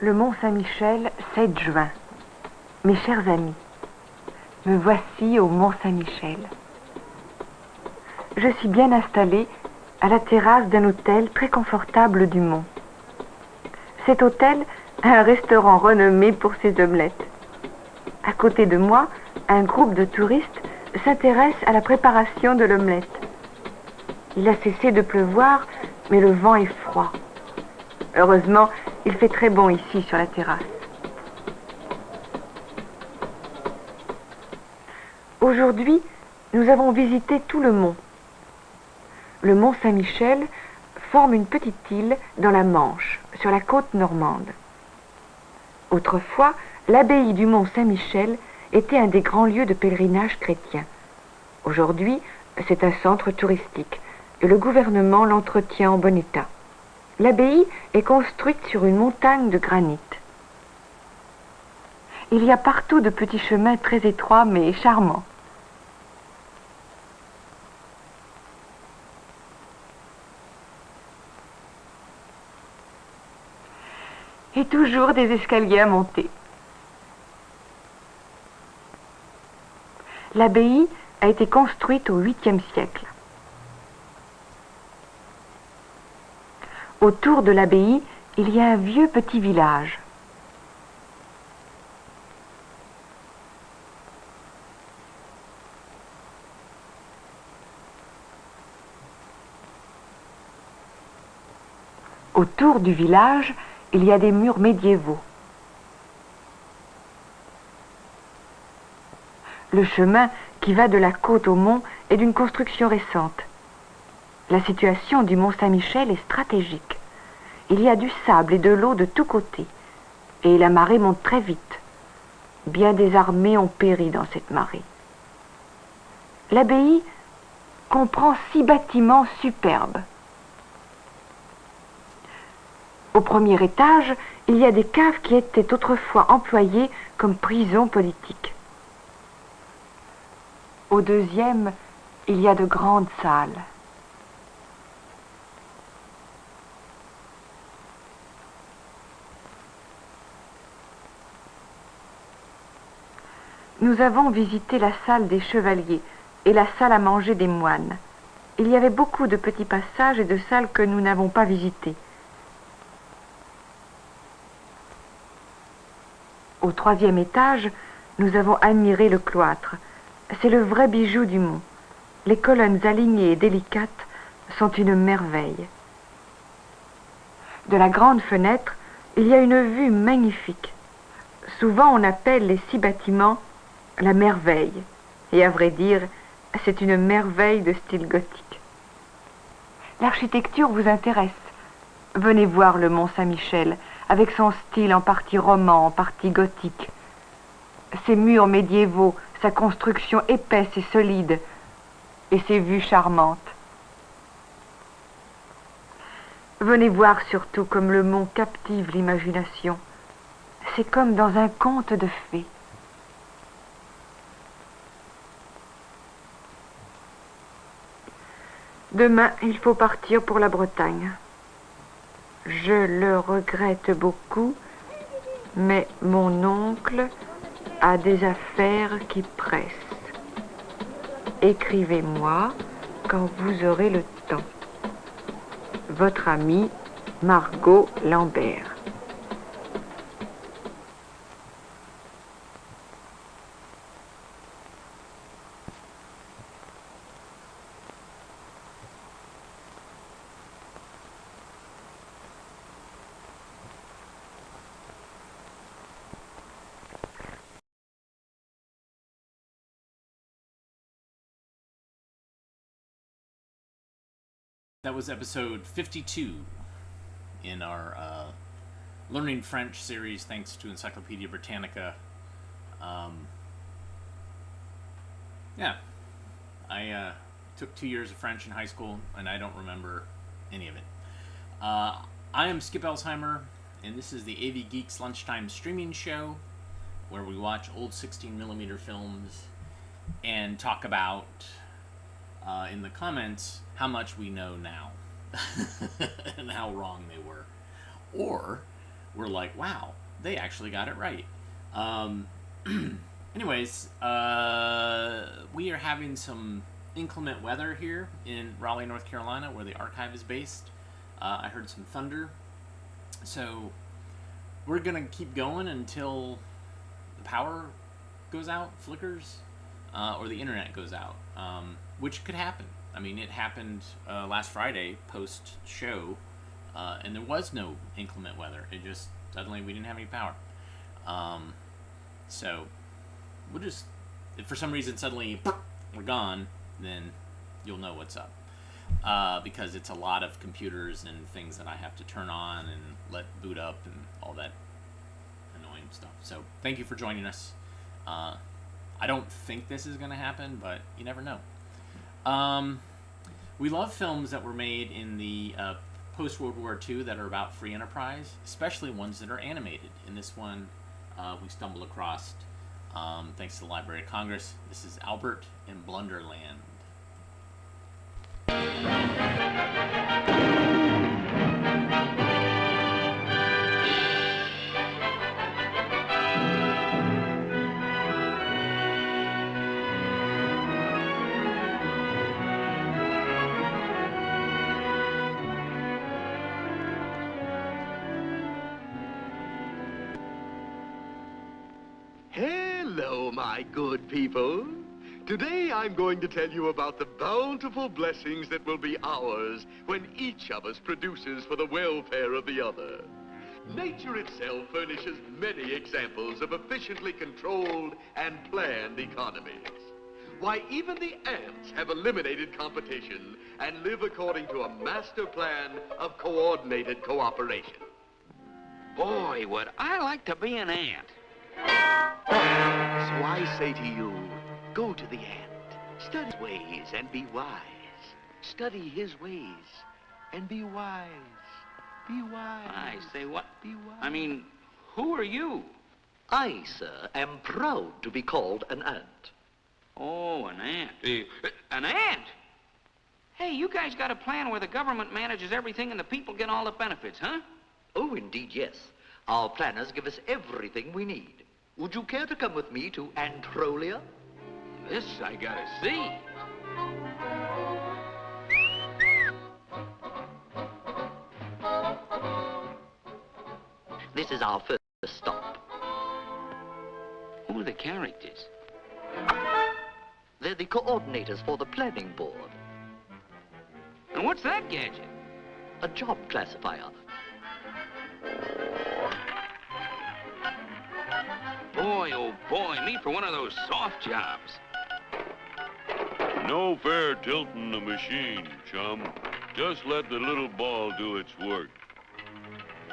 Le Mont Saint-Michel, 7 juin. Mes chers amis, me voici au Mont Saint-Michel. Je suis bien installée à la terrasse d'un hôtel très confortable du Mont. Cet hôtel a un restaurant renommé pour ses omelettes. À côté de moi, un groupe de touristes s'intéresse à la préparation de l'omelette. Il a cessé de pleuvoir, mais le vent est froid. Heureusement, il fait très bon ici sur la terrasse. Aujourd'hui, nous avons visité tout le mont. Le mont Saint-Michel forme une petite île dans la Manche, sur la côte normande. Autrefois, l'abbaye du mont Saint-Michel était un des grands lieux de pèlerinage chrétien. Aujourd'hui, c'est un centre touristique et le gouvernement l'entretient en bon état. L'abbaye est construite sur une montagne de granit. Il y a partout de petits chemins très étroits mais charmants. Et toujours des escaliers à monter. L'abbaye a été construite au 8e siècle. Autour de l'abbaye, il y a un vieux petit village. Autour du village, il y a des murs médiévaux. Le chemin qui va de la côte au mont est d'une construction récente. La situation du mont Saint-Michel est stratégique. Il y a du sable et de l'eau de tous côtés. Et la marée monte très vite. Bien des armées ont péri dans cette marée. L'abbaye comprend 6 bâtiments superbes. Au premier étage, il y a des caves qui étaient autrefois employées comme prison politique. Au deuxième, il y a de grandes salles. Nous avons visité la salle des chevaliers et la salle à manger des moines. Il y avait beaucoup de petits passages et de salles que nous n'avons pas visitées. Au 3e étage, nous avons admiré le cloître. C'est le vrai bijou du mont. Les colonnes alignées et délicates sont une merveille. De la grande fenêtre, il y a une vue magnifique. Souvent, on appelle les 6 bâtiments la merveille. Et à vrai dire, c'est une merveille de style gothique. L'architecture vous intéresse. Venez voir le mont Saint-Michel, avec son style en partie roman, en partie gothique. Ses murs médiévaux, sa construction épaisse et solide, et ses vues charmantes. Venez voir surtout comme le mont captive l'imagination. C'est comme dans un conte de fées. Demain, il faut partir pour la Bretagne. Je le regrette beaucoup, mais mon oncle a des affaires qui pressent. Écrivez-moi quand vous aurez le temps. Votre amie Margot Lambert. That was episode 52 in our Learning French series, thanks to Encyclopedia Britannica. Yeah, I took 2 years of French in high school, and I don't remember any of it. I am Skip Elsheimer, and this is the AV Geeks Lunchtime streaming show, where we watch old 16mm films and talk about, in the comments, how much we know now and how wrong they were. Or we're like, wow, they actually got it right. Um, anyways, we are having some inclement weather here in Raleigh, North Carolina, where the archive is based. I heard some thunder. So we're going to keep going until the power goes out, flickers, or the internet goes out, which could happen. I mean, it happened last Friday post-show, and there was no inclement weather. It just, suddenly we didn't have any power. So we'll just, if for some reason suddenly we're gone, then you'll know what's up. Because it's a lot of computers and things that I have to turn on and let boot up and all that annoying stuff. So thank you for joining us. I don't think this is going to happen, but you never know. We love films that were made in the post-World War II that are about free enterprise, especially ones that are animated. In this one, we stumbled across, thanks to the Library of Congress. This is Albert in Blunderland. Hello, my good people. Today I'm going to tell you about the bountiful blessings that will be ours when each of us produces for the welfare of the other. Nature itself furnishes many examples of efficiently controlled and planned economies. Why, even the ants have eliminated competition and live according to a master plan of coordinated cooperation. Boy, would I like to be an ant. So I say to you, go to the ant, study his ways and be wise. Study his ways and be wise. Be wise. I say what? Be wise. I mean, who are you? I, sir, am proud to be called an ant. Oh, an ant. An ant? Hey, you guys got a plan where the government manages everything and the people get all the benefits, huh? Oh, indeed, yes. Our planners give us everything we need. Would you care to come with me to Antrolia? This I gotta see. This is our first stop. Who are the characters? They're the coordinators for the planning board. And what's that gadget? A job classifier. Boy, oh boy, me for one of those soft jobs. No fair tilting the machine, chum. Just let the little ball do its work.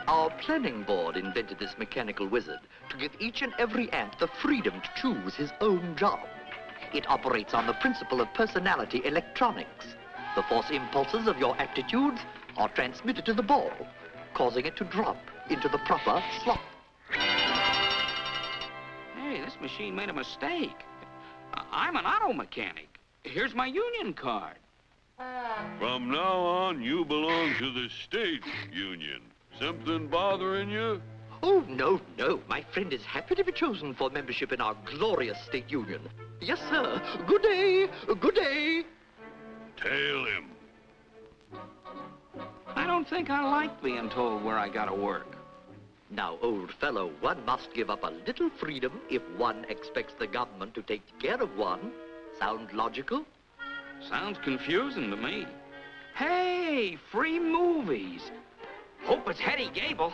Our planning board invented this mechanical wizard to give each and every ant the freedom to choose his own job. It operates on the principle of personality electronics. The force impulses of your attitudes are transmitted to the ball, causing it to drop into the proper slot. Hey, this machine made a mistake. I'm an auto mechanic. Here's my union card. From now on, you belong to the state union. Something bothering you? Oh, no, no. My friend is happy to be chosen for membership in our glorious state union. Yes, sir. Good day. Good day. Tail him. I don't think I like being told where I gotta work. Now, old fellow, one must give up a little freedom if one expects the government to take care of one. Sound logical? Sounds confusing to me. Hey, free movies. Hope it's Hetty Gable.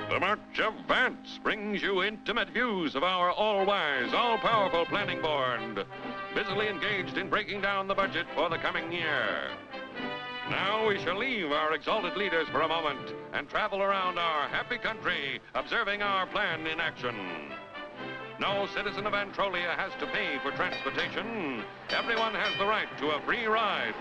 The March of Vance brings you intimate views of our all-wise, all-powerful planning board, busily engaged in breaking down the budget for the coming year. Now we shall leave our exalted leaders for a moment and travel around our happy country, observing our plan in action. No citizen of Antrolia has to pay for transportation. Everyone has the right to a free ride.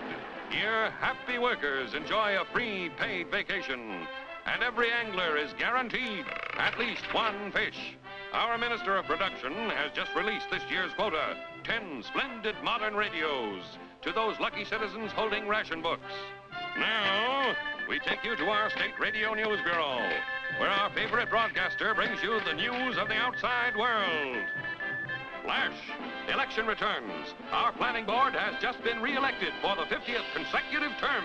Here, happy workers enjoy a free paid vacation. And every angler is guaranteed at least one fish. Our Minister of Production has just released this year's quota, 10 splendid modern radios to those lucky citizens holding ration books. Now, we take you to our State Radio News Bureau, where our favorite broadcaster brings you the news of the outside world. Flash, election returns. Our planning board has just been re-elected for the 50th consecutive term.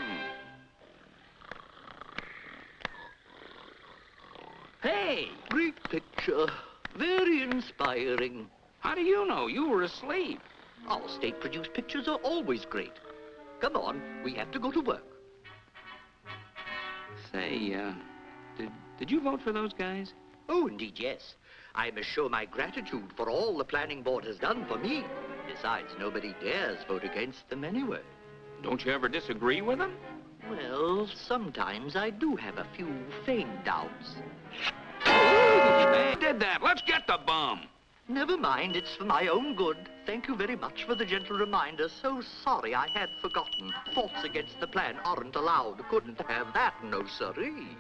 Hey, Great picture. Very inspiring. how do you know? You were asleep. Our state-produced pictures are always great. Come on, we have to go to work. Say, did you vote for those guys? Oh, indeed, yes. I must show my gratitude for all the planning board has done for me. Besides, nobody dares vote against them anyway. Don't you ever disagree with them? Well, sometimes I do have a few faint doubts. Hey, did that. Let's get the bum. Never mind, it's for my own good. Thank you very much for the gentle reminder. So sorry I had forgotten. Thoughts against the plan aren't allowed. Couldn't have that, no sirree.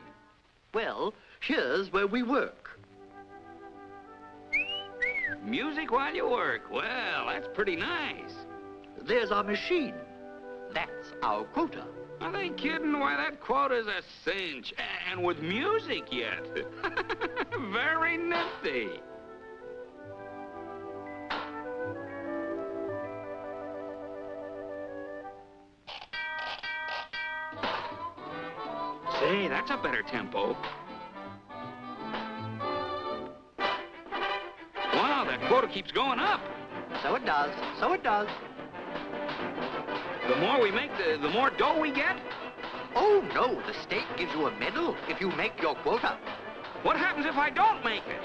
Well, here's where we work. Music while you work. Well, that's pretty nice. There's our machine. That's our quota. Are they kidding? Why, that quota's a cinch. And with music yet. Very nifty. Say, that's a better tempo. Wow, that quota keeps going up. So it does. So it does. The more we make, the more dough we get? Oh, no. The state gives you a medal if you make your quota. What happens if I don't make it?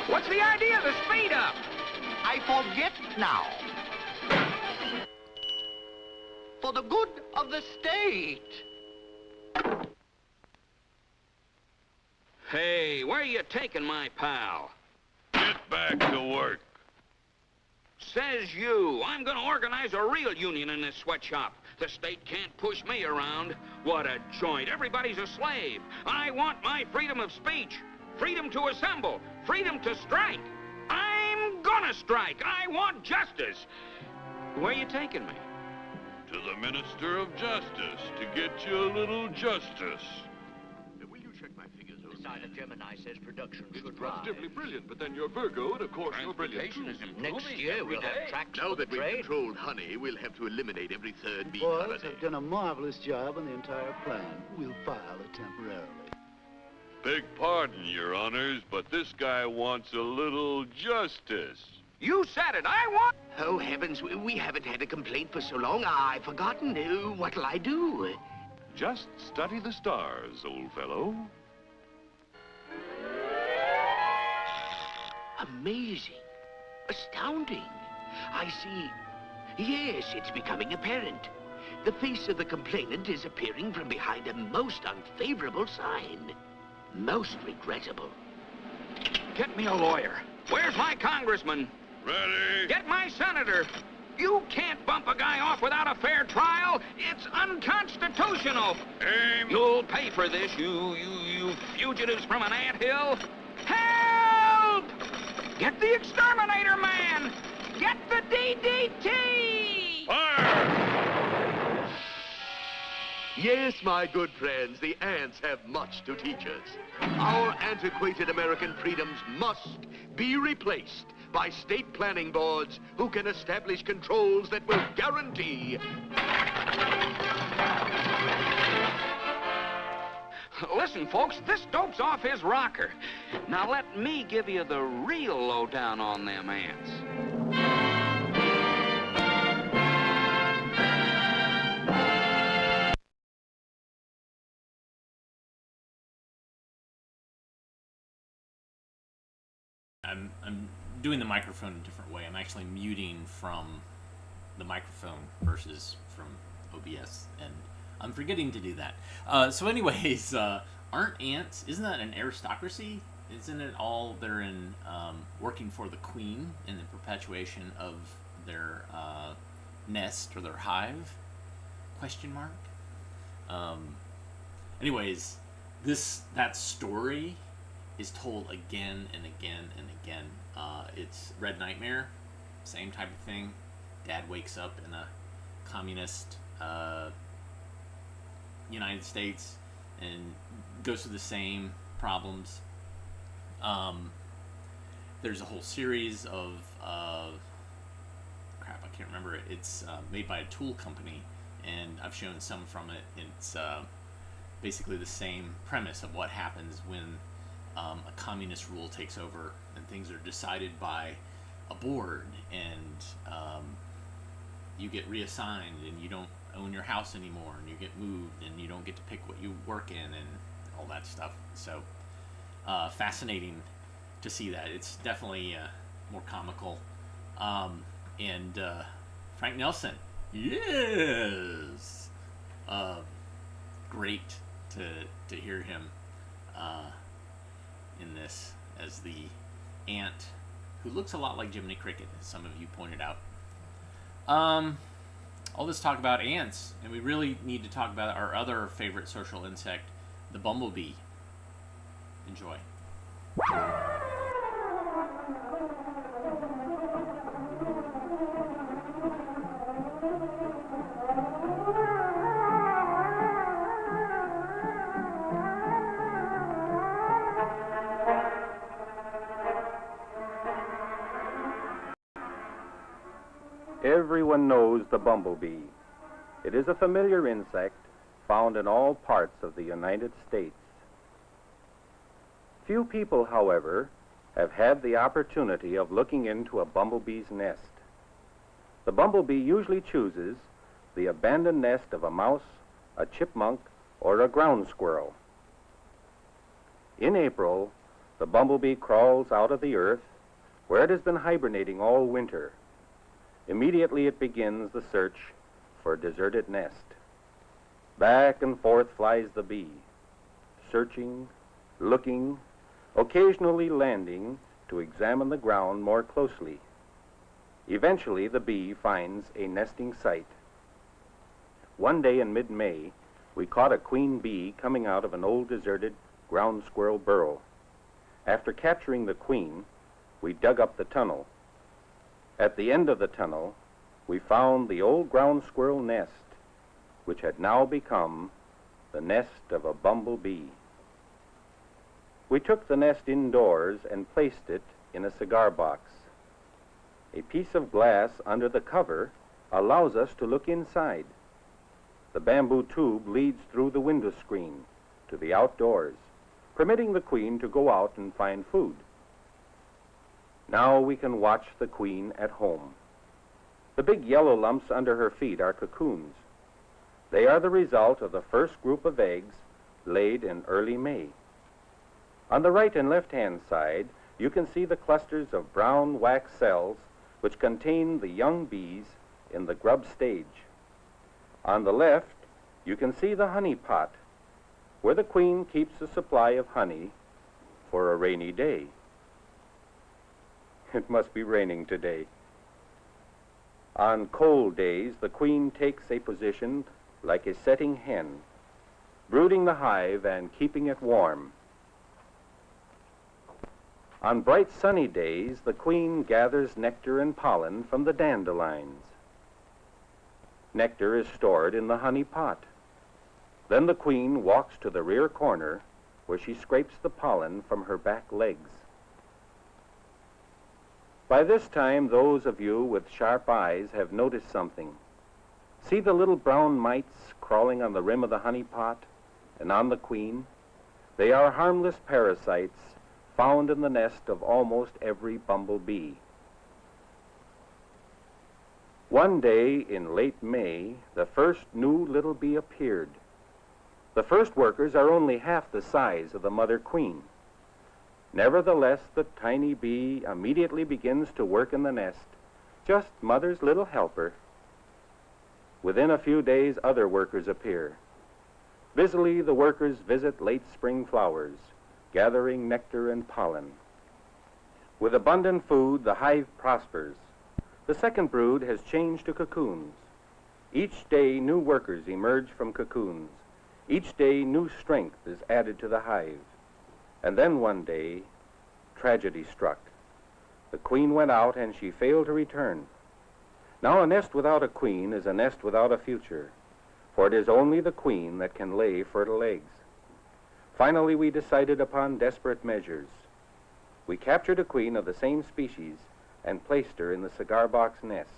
What's the idea of the speed up? I forget now. For the good of the state. Hey, where are you taking my pal? Get back to work. Says you. I'm gonna organize a real union in this sweatshop. The state can't push me around. What a joint. Everybody's a slave. I want my freedom of speech. Freedom to assemble. Freedom to strike. I'm gonna strike. I want justice. Where are you taking me? To the Minister of Justice to get you a little justice. Will you check my figures, old The sign man? of Gemini says production It's should rise. positively brilliant, but then you're Virgo, and of course you're brilliant too. Next year we'll have tracks Now for the that we've trade. controlled honey, we'll have to eliminate every third bee Boys holiday. have done a marvelous job on the entire plan. We'll file it temporarily. Beg pardon, Your Honors, but this guy wants a little justice. You said it. I want... Oh, heavens, we haven't had a complaint for so long. I've forgotten. What'll I do? Just study the stars, old fellow. Amazing. Astounding. I see. Yes, it's becoming apparent. The face of the complainant is appearing from behind a most unfavorable sign. Most regrettable. Get me a lawyer. Where's my congressman? Ready? Get my senator. You can't bump a guy off without a fair trial. It's unconstitutional. Aim. You'll pay for this, you fugitives from an anthill. Help! Get the exterminator man! Get the DDT! Fire! Yes, my good friends, the ants have much to teach us. Our antiquated American freedoms must be replaced by state planning boards who can establish controls that will guarantee... Listen, folks, this dope's off his rocker. Now let me give you the real lowdown on them ants. I'm doing the microphone a different way. I'm actually muting from the microphone versus from OBS, and I'm forgetting to do that. So anyways, aren't ants, isn't that an aristocracy? Isn't it all they're in working for the queen in the perpetuation of their nest or their hive? Question mark. Anyways, that story is told again and again and again. It's Red Nightmare, same type of thing. Dad wakes up in a communist United States and goes through the same problems. There's a whole series of crap, I can't remember it. It's made by a tool company, and I've shown some from it. It's basically the same premise of what happens when a communist rule takes over and things are decided by a board, and you get reassigned and you don't own your house anymore, and you get moved and you don't get to pick what you work in and all that stuff. So fascinating to see that. It's definitely more comical. And Frank Nelson, yes, great to hear him in this as the ant who looks a lot like Jiminy Cricket, as some of you pointed out. All this talk about ants, and we really need to talk about our other favorite social insect, the bumblebee. Enjoy. Everyone knows the bumblebee. It is a familiar insect found in all parts of the United States. Few people, however, have had the opportunity of looking into a bumblebee's nest. The bumblebee usually chooses the abandoned nest of a mouse, a chipmunk, or a ground squirrel. In April, the bumblebee crawls out of the earth where it has been hibernating all winter. Immediately it begins the search for a deserted nest. Back and forth flies the bee, searching, looking, occasionally landing to examine the ground more closely. Eventually, the bee finds a nesting site. One day in mid-May, we caught a queen bee coming out of an old deserted ground squirrel burrow. After capturing the queen, we dug up the tunnel. At the end of the tunnel, we found the old ground squirrel nest, which had now become the nest of a bumblebee. We took the nest indoors and placed it in a cigar box. A piece of glass under the cover allows us to look inside. The bamboo tube leads through the window screen to the outdoors, permitting the queen to go out and find food. Now we can watch the queen at home. The big yellow lumps under her feet are cocoons. They are the result of the first group of eggs laid in early May. On the right and left-hand side, you can see the clusters of brown wax cells which contain the young bees in the grub stage. On the left, you can see the honey pot, where the queen keeps a supply of honey for a rainy day. It must be raining today. On cold days, the queen takes a position like a setting hen, brooding the hive and keeping it warm. On bright sunny days, the queen gathers nectar and pollen from the dandelions. Nectar is stored in the honey pot. Then the queen walks to the rear corner where she scrapes the pollen from her back legs. By this time, those of you with sharp eyes have noticed something. See the little brown mites crawling on the rim of the honey pot and on the queen? They are harmless parasites found in the nest of almost every bumblebee. One day in late May, the first new little bee appeared. The first workers are only half the size of the mother queen. Nevertheless, the tiny bee immediately begins to work in the nest, just mother's little helper. Within a few days, other workers appear. Busily, the workers visit late spring flowers, gathering nectar and pollen. With abundant food, the hive prospers. The second brood has changed to cocoons. Each day, new workers emerge from cocoons. Each day, new strength is added to the hive. And then one day, tragedy struck. The queen went out and she failed to return. Now a nest without a queen is a nest without a future, for it is only the queen that can lay fertile eggs. Finally, we decided upon desperate measures. We captured a queen of the same species and placed her in the cigar box nest.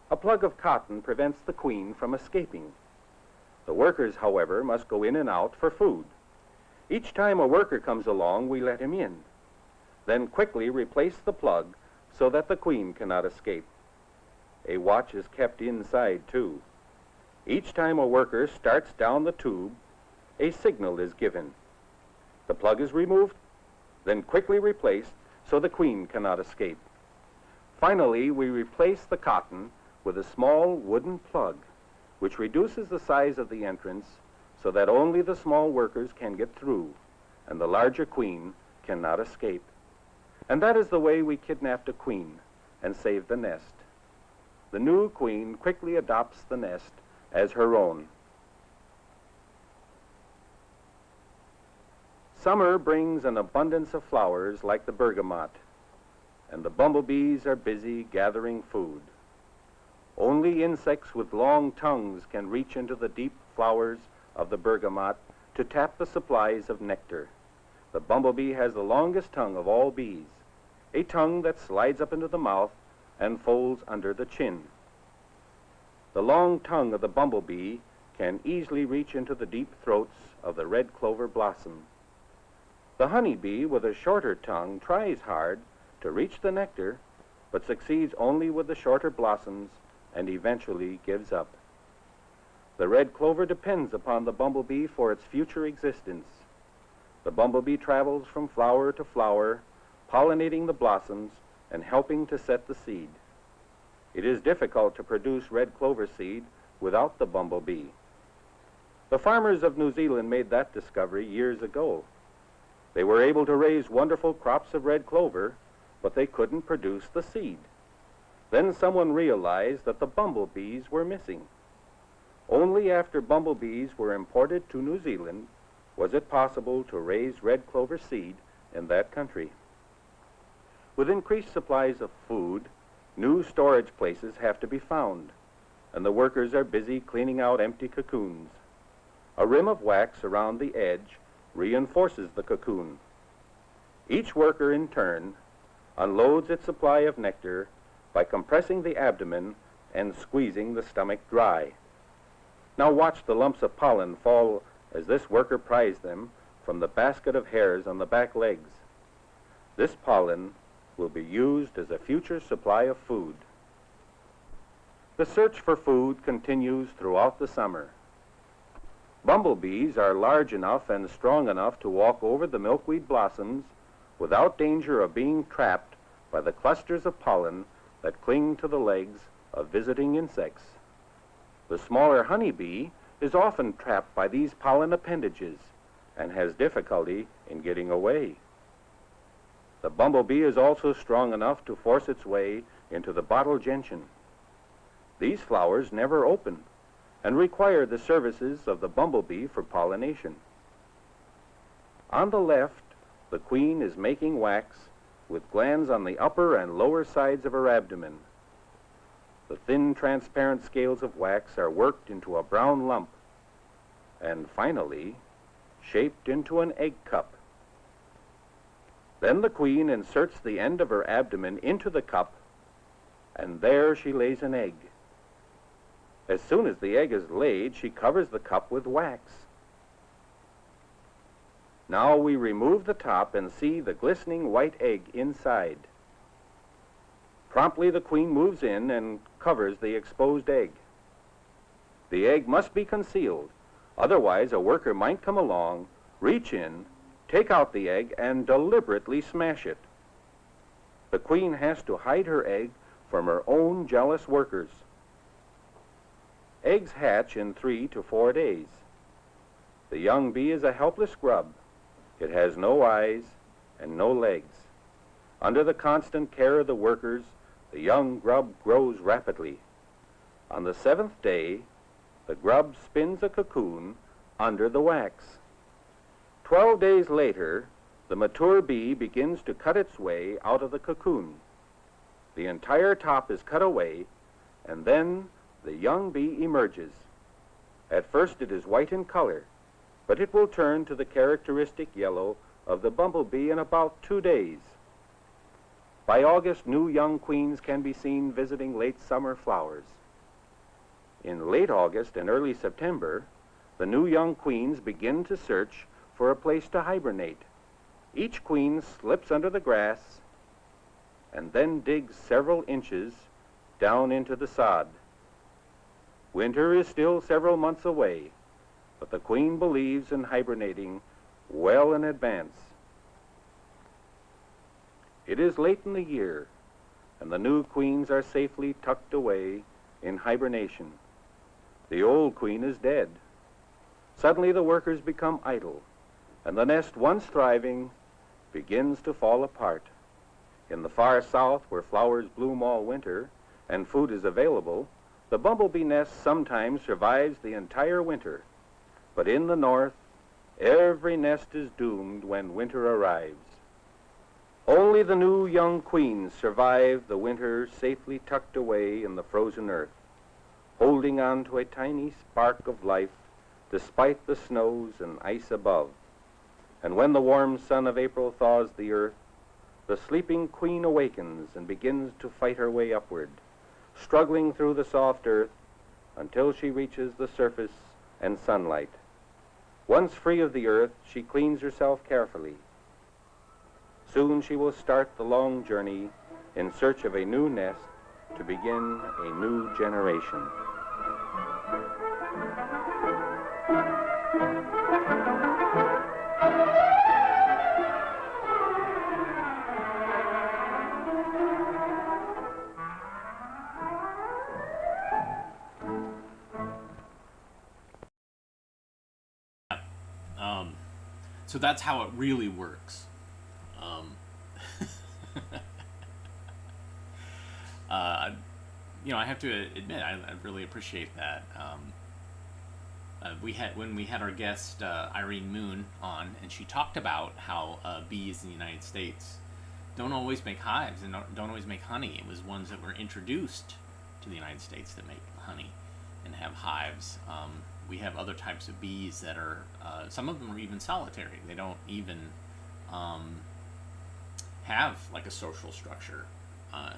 A plug of cotton prevents the queen from escaping. The workers, however, must go in and out for food. Each time a worker comes along, we let him in. Then quickly replace the plug so that the queen cannot escape. A watch is kept inside, too. Each time a worker starts down the tube, a signal is given. The plug is removed, then quickly replaced so the queen cannot escape. Finally, we replace the cotton with a small wooden plug, which reduces the size of the entrance so that only the small workers can get through, and the larger queen cannot escape. And that is the way we kidnapped a queen and saved the nest. The new queen quickly adopts the nest as her own. Summer brings an abundance of flowers like the bergamot, and the bumblebees are busy gathering food. Only insects with long tongues can reach into the deep flowers of the bergamot to tap the supplies of nectar. The bumblebee has the longest tongue of all bees, a tongue that slides up into the mouth and folds under the chin. The long tongue of the bumblebee can easily reach into the deep throats of the red clover blossom. The honeybee with a shorter tongue tries hard to reach the nectar, but succeeds only with the shorter blossoms and eventually gives up. The red clover depends upon the bumblebee for its future existence. The bumblebee travels from flower to flower, pollinating the blossoms and helping to set the seed. It is difficult to produce red clover seed without the bumblebee. The farmers of New Zealand made that discovery years ago. They were able to raise wonderful crops of red clover, but they couldn't produce the seed. Then someone realized that the bumblebees were missing. Only after bumblebees were imported to New Zealand was it possible to raise red clover seed in that country. With increased supplies of food, new storage places have to be found, and the workers are busy cleaning out empty cocoons. A rim of wax around the edge reinforces the cocoon. Each worker, in turn, unloads its supply of nectar by compressing the abdomen and squeezing the stomach dry. Now watch the lumps of pollen fall as this worker pries them from the basket of hairs on the back legs. This pollen will be used as a future supply of food. The search for food continues throughout the summer. Bumblebees are large enough and strong enough to walk over the milkweed blossoms without danger of being trapped by the clusters of pollen that cling to the legs of visiting insects. The smaller honeybee is often trapped by these pollen appendages and has difficulty in getting away. The bumblebee is also strong enough to force its way into the bottle gentian. These flowers never open and require the services of the bumblebee for pollination. On the left, the queen is making wax with glands on the upper and lower sides of her abdomen. The thin, transparent scales of wax are worked into a brown lump and finally shaped into an egg cup. Then the queen inserts the end of her abdomen into the cup, and there she lays an egg. As soon as the egg is laid, she covers the cup with wax. Now we remove the top and see the glistening white egg inside. Promptly the queen moves in and covers the exposed egg. The egg must be concealed, otherwise a worker might come along, reach in, take out the egg, and deliberately smash it. The queen has to hide her egg from her own jealous workers. Eggs hatch in 3 to 4 days. The young bee is a helpless grub. It has no eyes and no legs. Under the constant care of the workers, the young grub grows rapidly. On the 7th day, the grub spins a cocoon under the wax. 12 days later, the mature bee begins to cut its way out of the cocoon. The entire top is cut away, and then the young bee emerges. At first it is white in color, but it will turn to the characteristic yellow of the bumblebee in about 2 days. By August, new young queens can be seen visiting late summer flowers. In late August and early September, the new young queens begin to search for a place to hibernate. Each queen slips under the grass and then digs several inches down into the sod. Winter is still several months away, but the queen believes in hibernating well in advance. It is late in the year, and the new queens are safely tucked away in hibernation. The old queen is dead. Suddenly the workers become idle, and the nest, once thriving, begins to fall apart. In the far south, where flowers bloom all winter and food is available, the bumblebee nest sometimes survives the entire winter. But in the north, every nest is doomed when winter arrives. Only the new young queens survive the winter safely tucked away in the frozen earth, holding on to a tiny spark of life despite the snows and ice above. And when the warm sun of April thaws the earth, the sleeping queen awakens and begins to fight her way upward, struggling through the soft earth until she reaches the surface and sunlight. Once free of the earth, she cleans herself carefully. Soon she will start the long journey in search of a new nest to begin a new generation. So that's how it really works. I have to admit, I really appreciate that. When we had our guest Irene Moon on, and she talked about how bees in the United States don't always make hives and don't always make honey. It was ones that were introduced to the United States that make honey and have hives. We have other types of bees that are, some of them are even solitary. They don't even have like a social structure.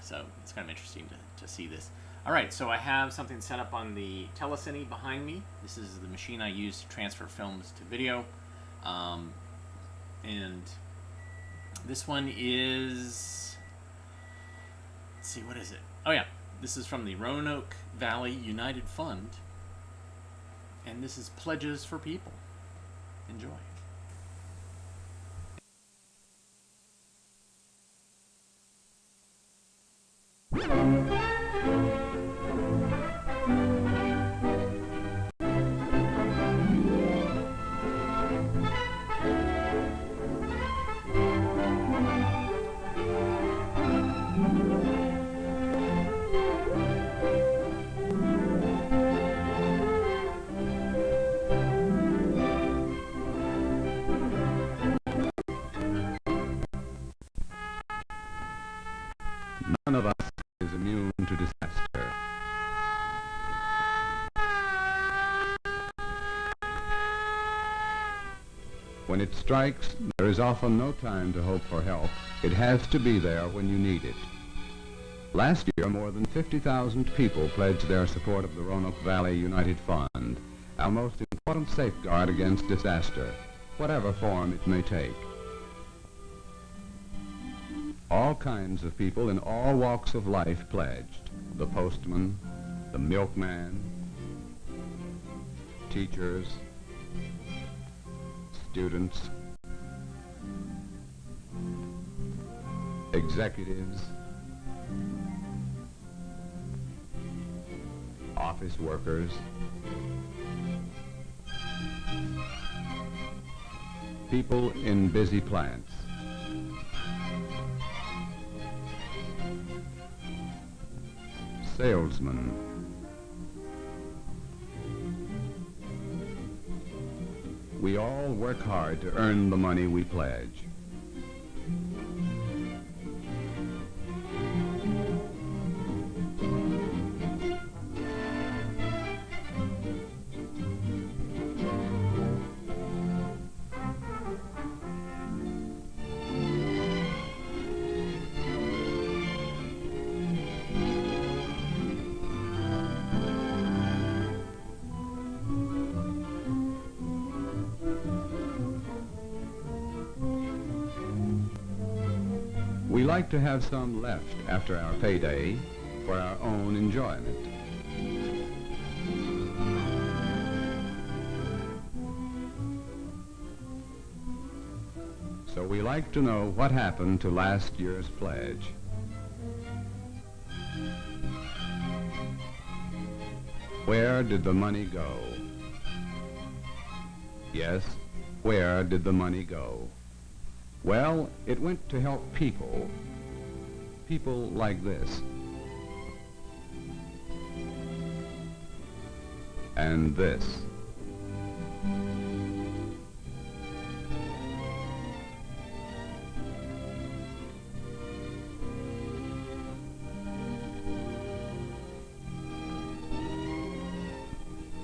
So it's kind of interesting to see this. All right, so I have something set up on the telecine behind me. This is the machine I use to transfer films to video. And this one is, let's see, what is it? Oh yeah, this is from the Roanoke Valley United Fund. And this is Pledges for People. Enjoy. None of us is immune to disaster. When it strikes, there is often no time to hope for help. It has to be there when you need it. Last year, more than 50,000 people pledged their support of the Roanoke Valley United Fund, our most important safeguard against disaster, whatever form it may take. All kinds of people in all walks of life pledged. The postman, the milkman, teachers, students, executives, office workers, people in busy plants. Salesmen, we all work hard to earn the money we pledge. We like to have some left after our payday for our own enjoyment. So we like to know what happened to last year's pledge. Where did the money go? Yes, where did the money go? Well, it went to help people. People like this. And this.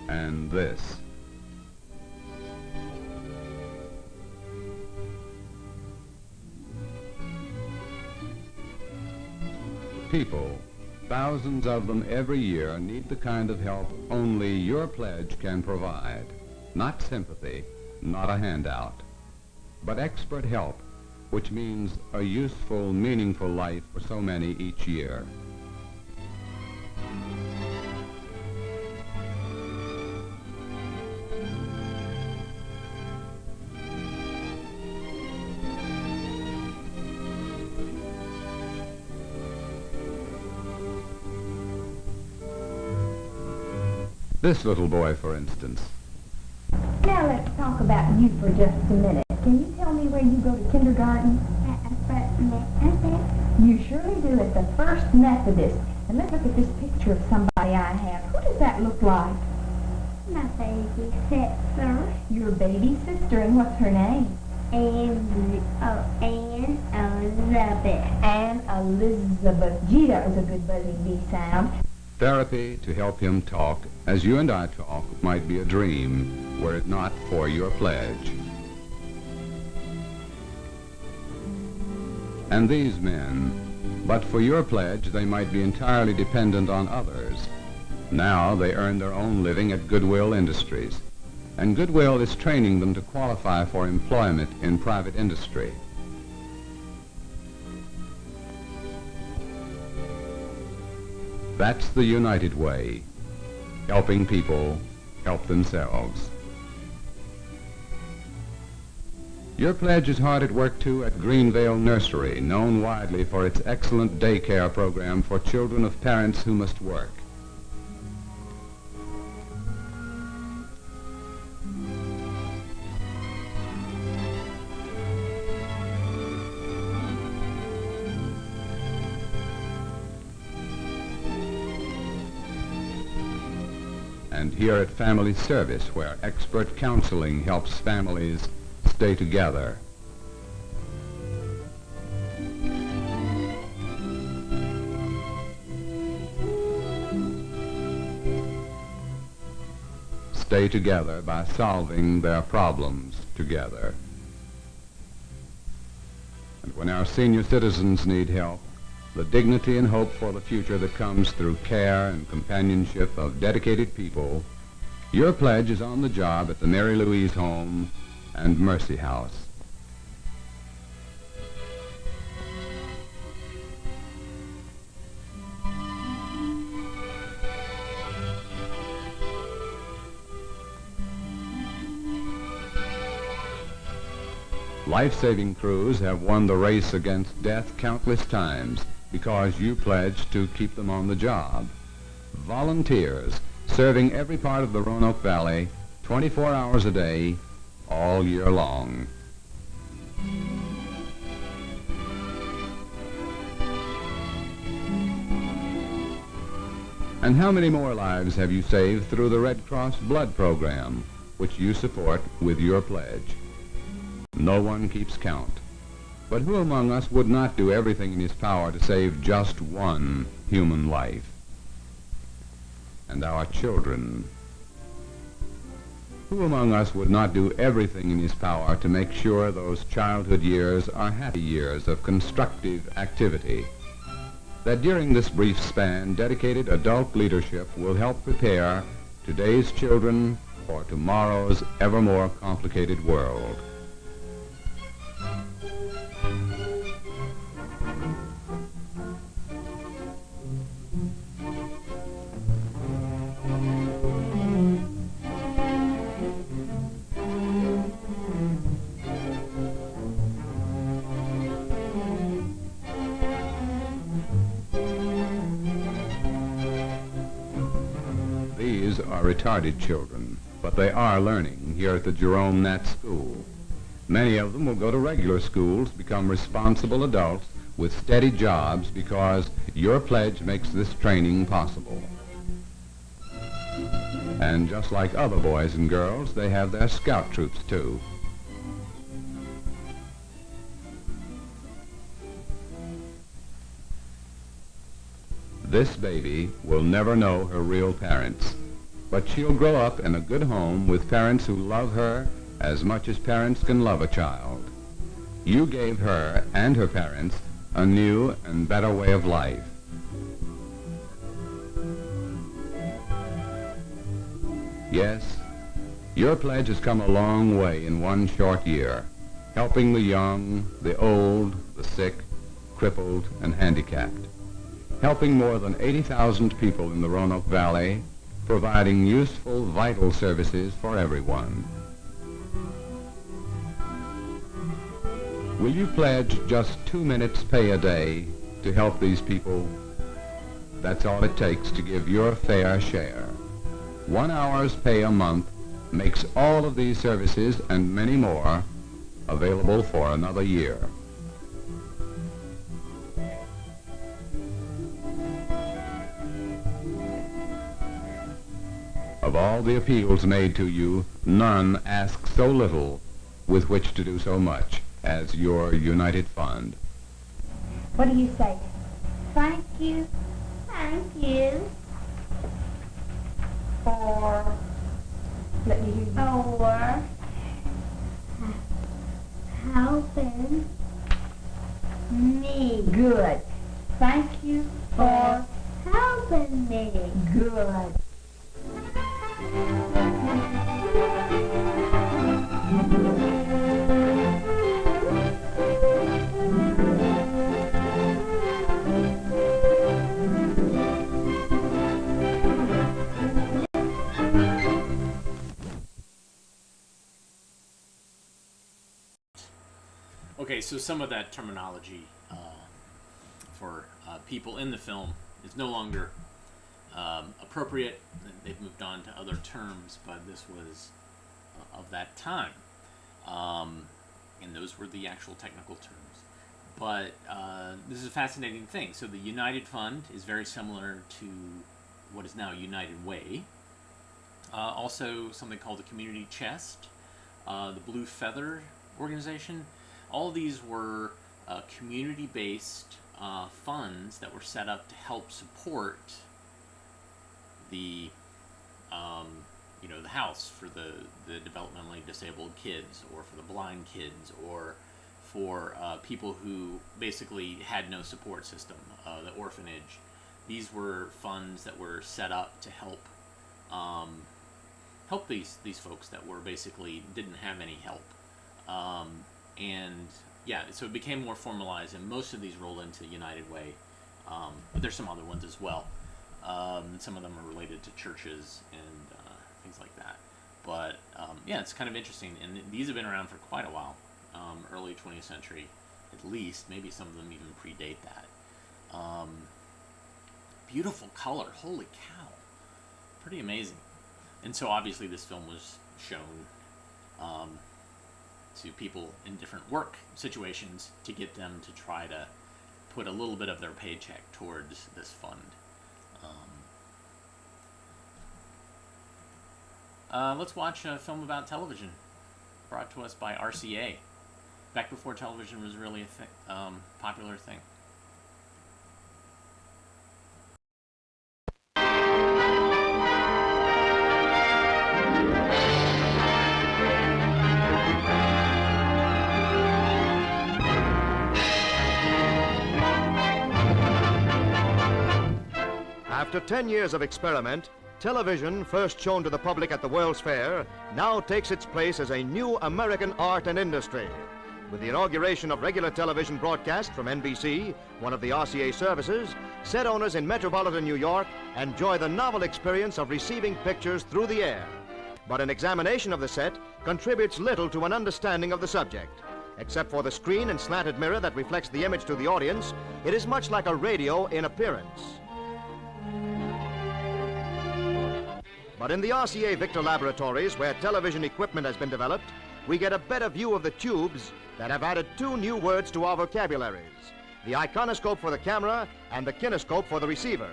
And this. People, thousands of them every year, need the kind of help only your pledge can provide. Not sympathy, not a handout, but expert help, which means a useful, meaningful life for so many each year. This little boy, for instance. Now let's talk about you for just a minute. Can you tell me where you go to kindergarten? You surely do, at the First Methodist. And let's look at this picture of somebody I have. Who does that look like? My baby sister. Your baby sister, and what's her name? Anne Elizabeth. Anne Elizabeth. Gee, that was a good buzzing bee sound. Therapy to help him talk, as you and I talk, might be a dream, were it not for your pledge. And these men, but for your pledge, they might be entirely dependent on others. Now they earn their own living at Goodwill Industries, and Goodwill is training them to qualify for employment in private industry. That's the United Way. Helping people help themselves. Your pledge is hard at work, too, at Greenvale Nursery, known widely for its excellent daycare program for children of parents who must work. And here at Family Service, where expert counseling helps families stay together. Stay together by solving their problems together. And when our senior citizens need help, the dignity and hope for the future that comes through care and companionship of dedicated people, your pledge is on the job at the Mary Louise Home and Mercy House. Life-saving crews have won the race against death countless times because you pledged to keep them on the job. Volunteers serving every part of the Roanoke Valley 24 hours a day, all year long. And how many more lives have you saved through the Red Cross Blood Program? which you support with your pledge. No one keeps count. But who among us would not do everything in his power to save just one human life? And our children. Who among us would not do everything in his power to make sure those childhood years are happy years of constructive activity? That during this brief span, dedicated adult leadership will help prepare today's children for tomorrow's ever more complicated world. These are retarded children, but they are learning here at the Jerome Nat School. Many of them will go to regular schools, become responsible adults with steady jobs because your pledge makes this training possible. And just like other boys and girls, they have their scout troops too. This baby will never know her real parents, but she'll grow up in a good home with parents who love her as much as parents can love a child. You gave her and her parents a new and better way of life. Yes, your pledge has come a long way in one short year, helping the young, the old, the sick, crippled, and handicapped. Helping more than 80,000 people in the Roanoke Valley, providing useful, vital services for everyone. Will you pledge just 2 minutes pay a day to help these people? That's all it takes to give your fair share. 1 hour's pay a month makes all of these services and many more available for another year. Of all the appeals made to you, none ask so little with which to do so much as your United Fund. What do you say? Thank you. Thank you. For... Let me hear you. For helping me. Good. Thank you For helping me. Good. Okay, so some of that terminology for people in the film is no longer appropriate. They've moved on to other terms, but this was of that time. And those were the actual technical terms. But this is a fascinating thing. So the United Fund is very similar to what is now United Way. Also something called the Community Chest, the Blue Feather organization. All these were community-based funds that were set up to help support the the house for the developmentally disabled kids, or for the blind kids, or for people who basically had no support system, the orphanage. These were funds that were set up to help these folks that were basically didn't have any help. And yeah, so it became more formalized, and most of these roll into United Way, but there's some other ones as well. Some of them are related to churches and things like that. But yeah, it's kind of interesting, and these have been around for quite a while, early 20th century at least. Maybe some of them even predate that. Beautiful color, holy cow, pretty amazing. And so obviously this film was shown to people in different work situations to get them to try to put a little bit of their paycheck towards this fund. Let's watch a film about television, brought to us by RCA, back before television was really a popular thing. After 10 years of experiment, television, first shown to the public at the World's Fair, now takes its place as a new American art and industry. With the inauguration of regular television broadcast from NBC, one of the RCA services, set owners in metropolitan New York enjoy the novel experience of receiving pictures through the air. But an examination of the set contributes little to an understanding of the subject. Except for the screen and slanted mirror that reflects the image to the audience, it is much like a radio in appearance. But in the RCA Victor laboratories, where television equipment has been developed, we get a better view of the tubes that have added two new words to our vocabularies: the iconoscope for the camera and the kinescope for the receiver.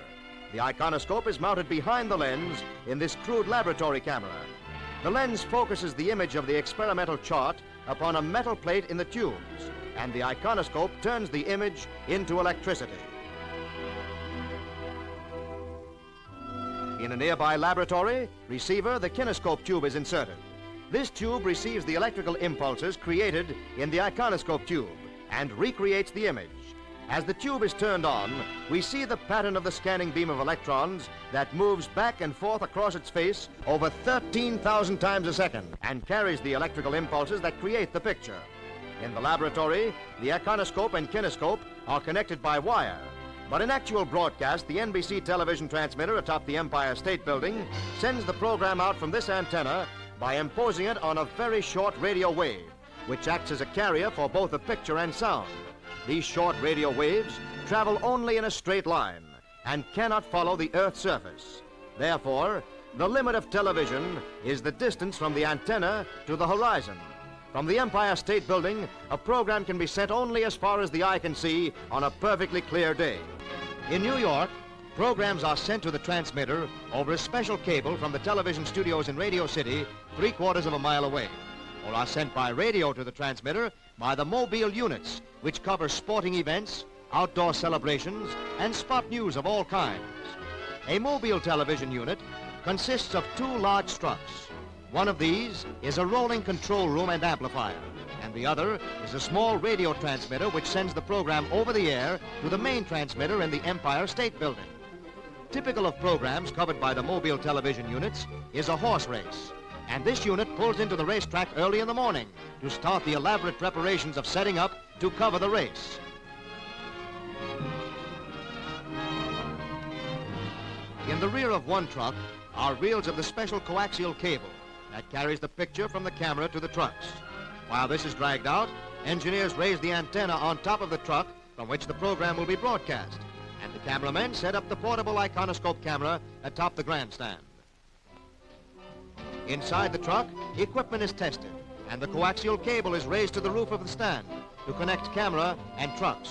The iconoscope is mounted behind the lens in this crude laboratory camera. The lens focuses the image of the experimental chart upon a metal plate in the tubes, and the iconoscope turns the image into electricity. In a nearby laboratory receiver, the kinescope tube is inserted. This tube receives the electrical impulses created in the iconoscope tube and recreates the image. As the tube is turned on, we see the pattern of the scanning beam of electrons that moves back and forth across its face over 13,000 times a second and carries the electrical impulses that create the picture. In the laboratory, the iconoscope and kinescope are connected by wire. But in actual broadcast, the NBC television transmitter atop the Empire State Building sends the program out from this antenna by imposing it on a very short radio wave, which acts as a carrier for both the picture and sound. These short radio waves travel only in a straight line and cannot follow the Earth's surface. Therefore, the limit of television is the distance from the antenna to the horizon. From the Empire State Building, a program can be sent only as far as the eye can see on a perfectly clear day. In New York, programs are sent to the transmitter over a special cable from the television studios in Radio City, 3/4 of a mile away, or are sent by radio to the transmitter by the mobile units, which cover sporting events, outdoor celebrations, and spot news of all kinds. A mobile television unit consists of two large trucks. One of these is a rolling control room and amplifier, and the other is a small radio transmitter which sends the program over the air to the main transmitter in the Empire State Building. Typical of programs covered by the mobile television units is a horse race, and this unit pulls into the racetrack early in the morning to start the elaborate preparations of setting up to cover the race. In the rear of one truck are reels of the special coaxial cable that carries the picture from the camera to the trucks. While this is dragged out, engineers raise the antenna on top of the truck from which the program will be broadcast, and the cameramen set up the portable iconoscope camera atop the grandstand. Inside the truck, equipment is tested, and the coaxial cable is raised to the roof of the stand to connect camera and trucks.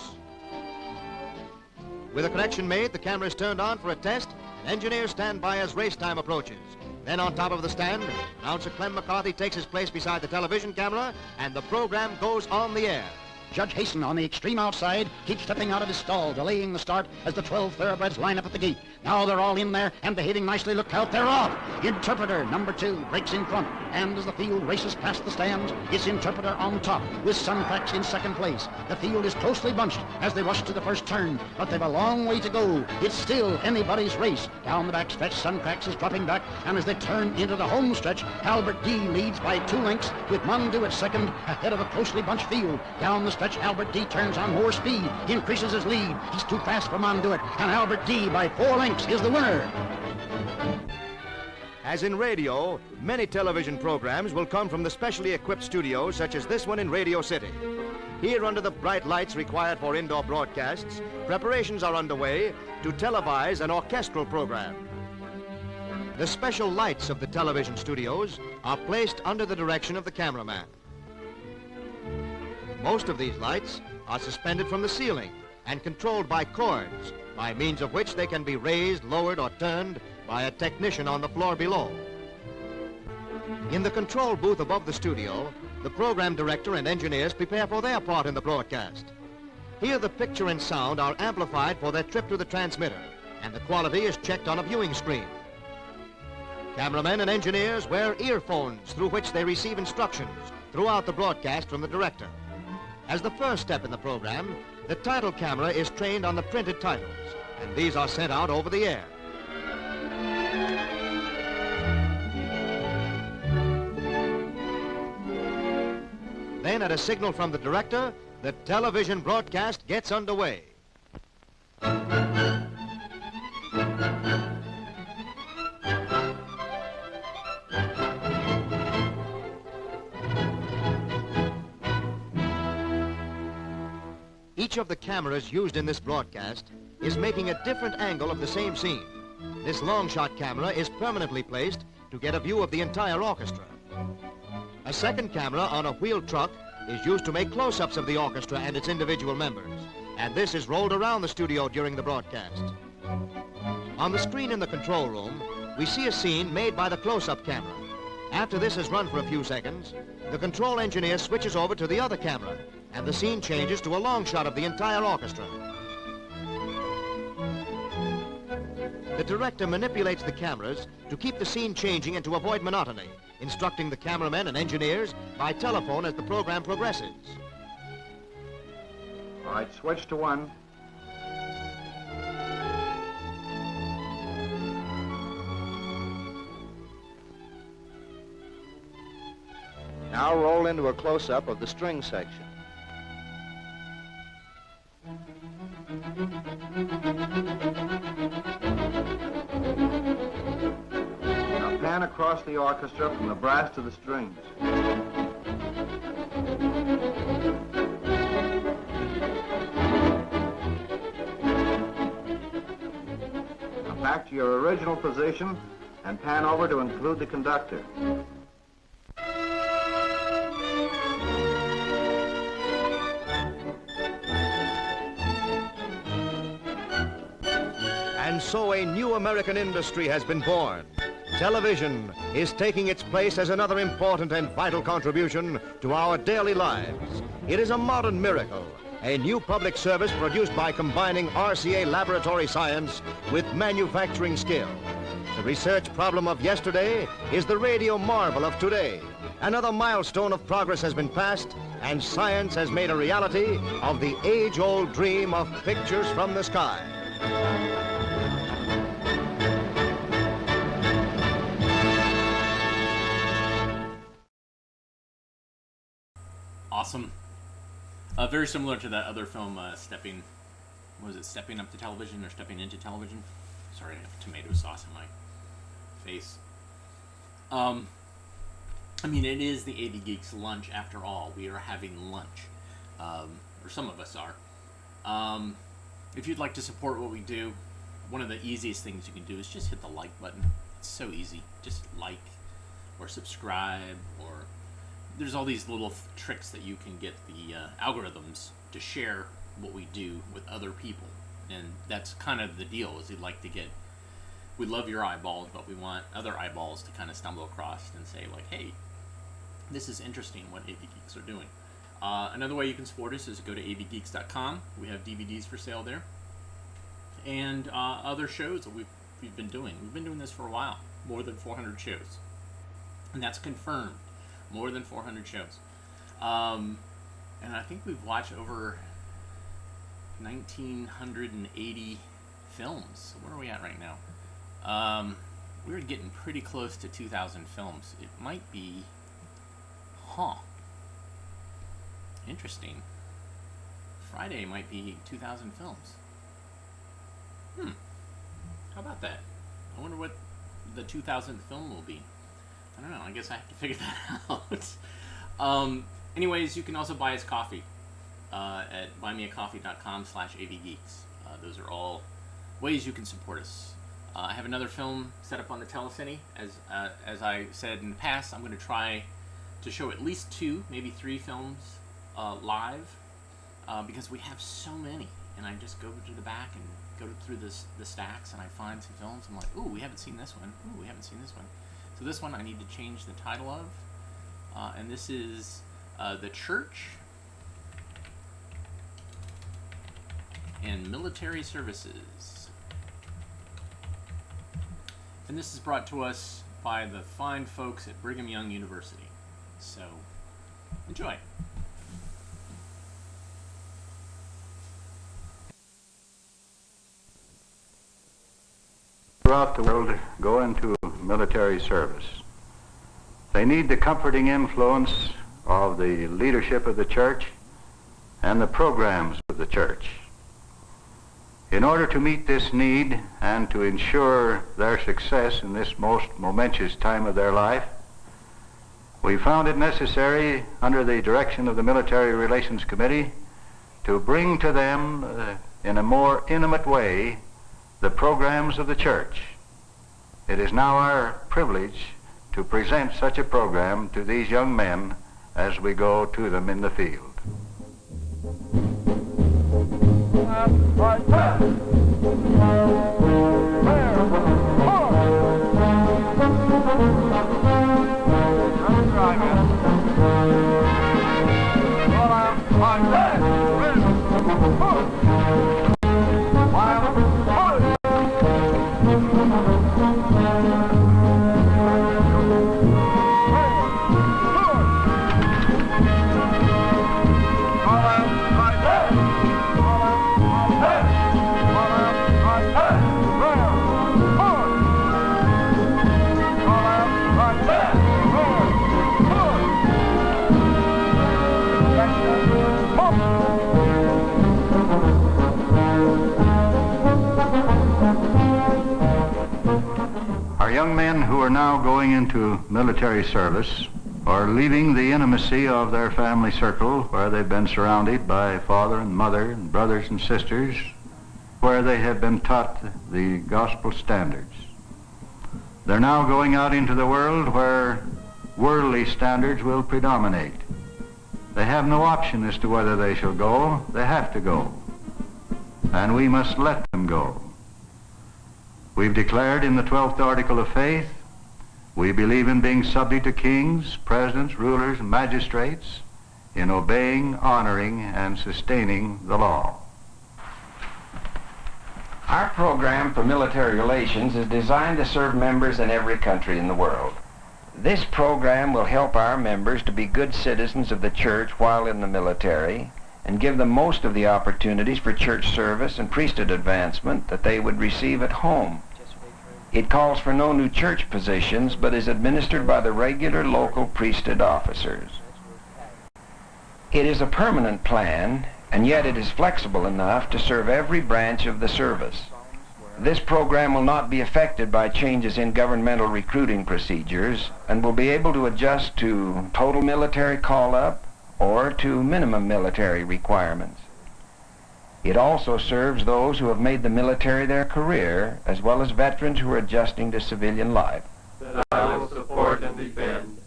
With a connection made, the camera is turned on for a test, and engineers stand by as race time approaches. Then on top of the stand, announcer Clem McCarthy takes his place beside the television camera, and the program goes on the air. Judge Hasten on the extreme outside keeps stepping out of his stall, delaying the start as the 12 thoroughbreds line up at the gate. Now they're all in there and behaving nicely. Look out, they're off. Interpreter number 2 breaks in front, and as the field races past the stands, it's Interpreter on top with Suncracks in second place. The field is closely bunched as they rush to the first turn, but they've a long way to go. It's still anybody's race. Down the back stretch, Suncracks is dropping back, and as they turn into the home stretch, Albert D leads by 2 lengths with Mondu at second ahead of a closely bunched field. Down the stretch, Albert D turns on more speed, increases his lead. He's too fast for Monduit, and Albert D by 4 lengths is the winner. As in radio, many television programs will come from the specially equipped studios such as this one in Radio City. Here, under the bright lights required for indoor broadcasts, preparations are underway to televise an orchestral program. The special lights of the television studios are placed under the direction of the cameraman. Most of these lights are suspended from the ceiling and controlled by cords, by means of which they can be raised, lowered, or turned by a technician on the floor below. In the control booth above the studio, the program director and engineers prepare for their part in the broadcast. Here the picture and sound are amplified for their trip to the transmitter, and the quality is checked on a viewing screen. Cameramen and engineers wear earphones through which they receive instructions throughout the broadcast from the director. As the first step in the program, the title camera is trained on the printed titles, and these are sent out over the air. Then, at a signal from the director, the television broadcast gets underway. Each of the cameras used in this broadcast is making a different angle of the same scene. This long shot camera is permanently placed to get a view of the entire orchestra. A second camera on a wheeled truck is used to make close-ups of the orchestra and its individual members, and this is rolled around the studio during the broadcast. On the screen in the control room, we see a scene made by the close-up camera. After this has run for a few seconds, the control engineer switches over to the other camera, and the scene changes to a long shot of the entire orchestra. The director manipulates the cameras to keep the scene changing and to avoid monotony, instructing the cameramen and engineers by telephone as the program progresses. All right, switch to one. Now roll into a close-up of the string section. Now pan across the orchestra from the brass to the strings. Now back to your original position and pan over to include the conductor. And so a new American industry has been born. Television is taking its place as another important and vital contribution to our daily lives. It is a modern miracle, a new public service produced by combining RCA laboratory science with manufacturing skill. The research problem of yesterday is the radio marvel of today. Another milestone of progress has been passed, and science has made a reality of the age-old dream of pictures from the sky. Awesome. Very similar to that other film, Stepping Up to Television or Stepping Into Television? Sorry, I have tomato sauce in my face. I mean, it is the AV Geeks Lunch after all. We are having lunch. Or some of us are. If you'd like to support what we do, one of the easiest things you can do is just hit the like button. It's so easy. Just like or subscribe, or there's all these little tricks that you can get the algorithms to share what we do with other people. And that's kind of the deal, is we love your eyeballs, but we want other eyeballs to kind of stumble across and say, like, hey, this is interesting what AV Geeks are doing. Another way you can support us is go to avgeeks.com. We have DVDs for sale there. And other shows that we've been doing. We've been doing this for a while. More than 400 shows. And that's confirmed. More than 400 shows. And I think we've watched over 1,980 films. Where are we at right now? We're getting pretty close to 2,000 films. It might be... Interesting. Friday might be 2,000 films. How about that? I wonder what the 2,000th film will be. I don't know. I guess I have to figure that out. Anyways, you can also buy us coffee at buymeacoffee.com/avgeeks. Those are all ways you can support us. I have another film set up on the telecine. As I said in the past, I'm going to try to show at least 2, maybe 3 films live, because we have so many. And I just go to the back and go through the stacks, and I find some films. I'm like, ooh, we haven't seen this one. Ooh, we haven't seen this one. So this one I need to change the title of, and this is The Church and Military Services. And this is brought to us by the fine folks at Brigham Young University. So, enjoy. Throughout the world go into military service. They need the comforting influence of the leadership of the church and the programs of the church. In order to meet this need and to ensure their success in this most momentous time of their life, we found it necessary, under the direction of the Military Relations Committee, to bring to them in a more intimate way the programs of the church. It is now our privilege to present such a program to these young men as we go to them in the field. Young men who are now going into military service are leaving the intimacy of their family circle, where they've been surrounded by father and mother and brothers and sisters, where they have been taught the gospel standards. They're now going out into the world where worldly standards will predominate. They have no option as to whether they shall go. They have to go. And we must let them go. We've declared in the 12th Article of Faith, we believe in being subject to kings, presidents, rulers, and magistrates, in obeying, honoring, and sustaining the law. Our program for military relations is designed to serve members in every country in the world. This program will help our members to be good citizens of the church while in the military, and give them most of the opportunities for church service and priesthood advancement that they would receive at home. It calls for no new church positions, but is administered by the regular local priesthood officers. It is a permanent plan, and yet it is flexible enough to serve every branch of the service. This program will not be affected by changes in governmental recruiting procedures, and will be able to adjust to total military call-up or to minimum military requirements. It also serves those who have made the military their career, as well as veterans who are adjusting to civilian life. That I will support and defend.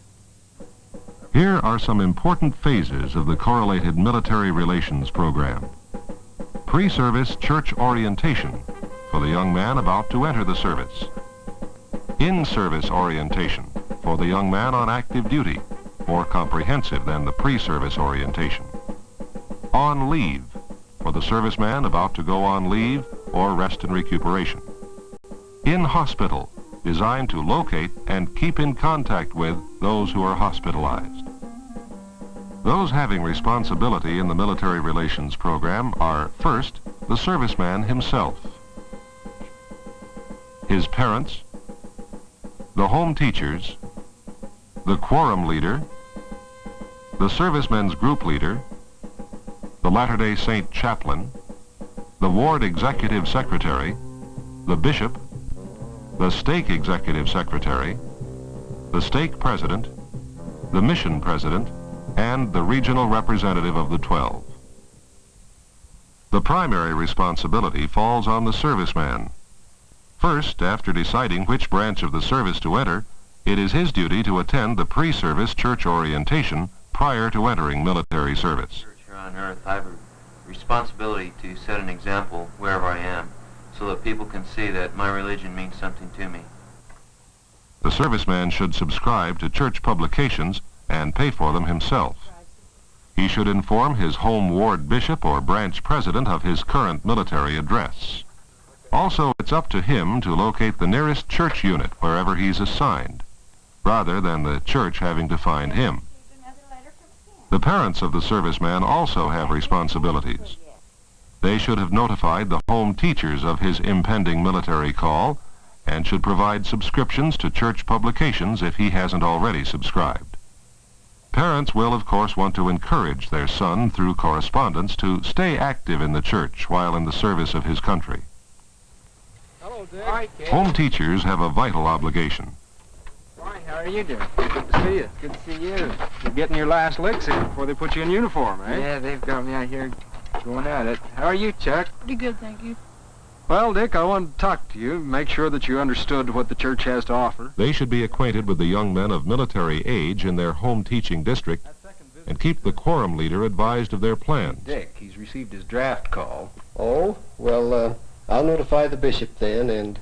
Here are some important phases of the correlated military relations program. Pre-service church orientation for the young man about to enter the service. In-service orientation for the young man on active duty, more comprehensive than the pre-service orientation. On leave for the serviceman about to go on leave or rest and recuperation. In hospital, designed to locate and keep in contact with those who are hospitalized. Those having responsibility in the military relations program are, first, the serviceman himself, his parents, the home teachers, the quorum leader, the servicemen's group leader, the Latter-day Saint chaplain, the ward executive secretary, the bishop, the stake executive secretary, the stake president, the mission president, and the regional representative of the 12. The primary responsibility falls on the serviceman. First, after deciding which branch of the service to enter, it is his duty to attend the pre-service church orientation prior to entering military service. Here on earth, I have a responsibility to set an example wherever I am, so that people can see that my religion means something to me. The serviceman should subscribe to church publications and pay for them himself. He should inform his home ward bishop or branch president of his current military address. Also, it's up to him to locate the nearest church unit wherever he's assigned, rather than the church having to find him. The parents of the serviceman also have responsibilities. They should have notified the home teachers of his impending military call and should provide subscriptions to church publications if he hasn't already subscribed. Parents will, of course, want to encourage their son through correspondence to stay active in the church while in the service of his country. Hello, Dick. Hi, Kate. Home teachers have a vital obligation. Hi, how are you doing? Good to see you. Good to see you. You're getting your last licks here before they put you in uniform, eh? Yeah, they've got me out here going at it. How are you, Chuck? Pretty good, thank you. Well, Dick, I wanted to talk to you, make sure that you understood what the church has to offer. They should be acquainted with the young men of military age in their home teaching district and keep the quorum leader advised of their plans. Dick, he's received his draft call. Oh, well, I'll notify the bishop then, and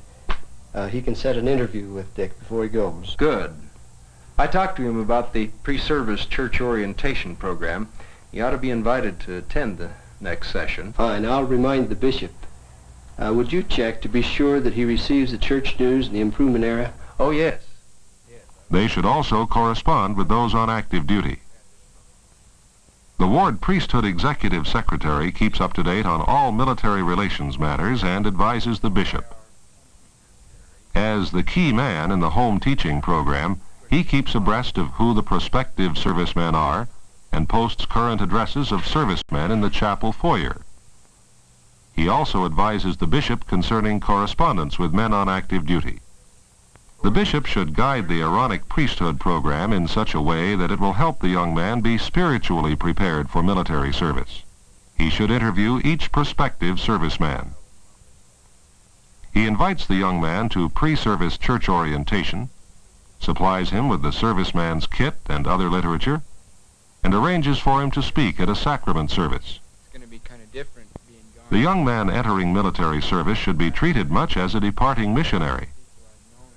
he can set an interview with Dick before he goes. Good. I talked to him about the pre-service church orientation program. He ought to be invited to attend the next session. Fine, I'll remind the bishop. Would you check to be sure that he receives the church news in the improvement area? Oh, yes. They should also correspond with those on active duty. The ward priesthood executive secretary keeps up to date on all military relations matters and advises the bishop. As the key man in the home teaching program, he keeps abreast of who the prospective servicemen are and posts current addresses of servicemen in the chapel foyer. He also advises the bishop concerning correspondence with men on active duty. The bishop should guide the Aaronic priesthood program in such a way that it will help the young man be spiritually prepared for military service. He should interview each prospective serviceman. He invites the young man to pre-service church orientation, supplies him with the serviceman's kit and other literature, and arranges for him to speak at a sacrament service. It's going to be kind of different. The young man entering military service should be treated much as a departing missionary,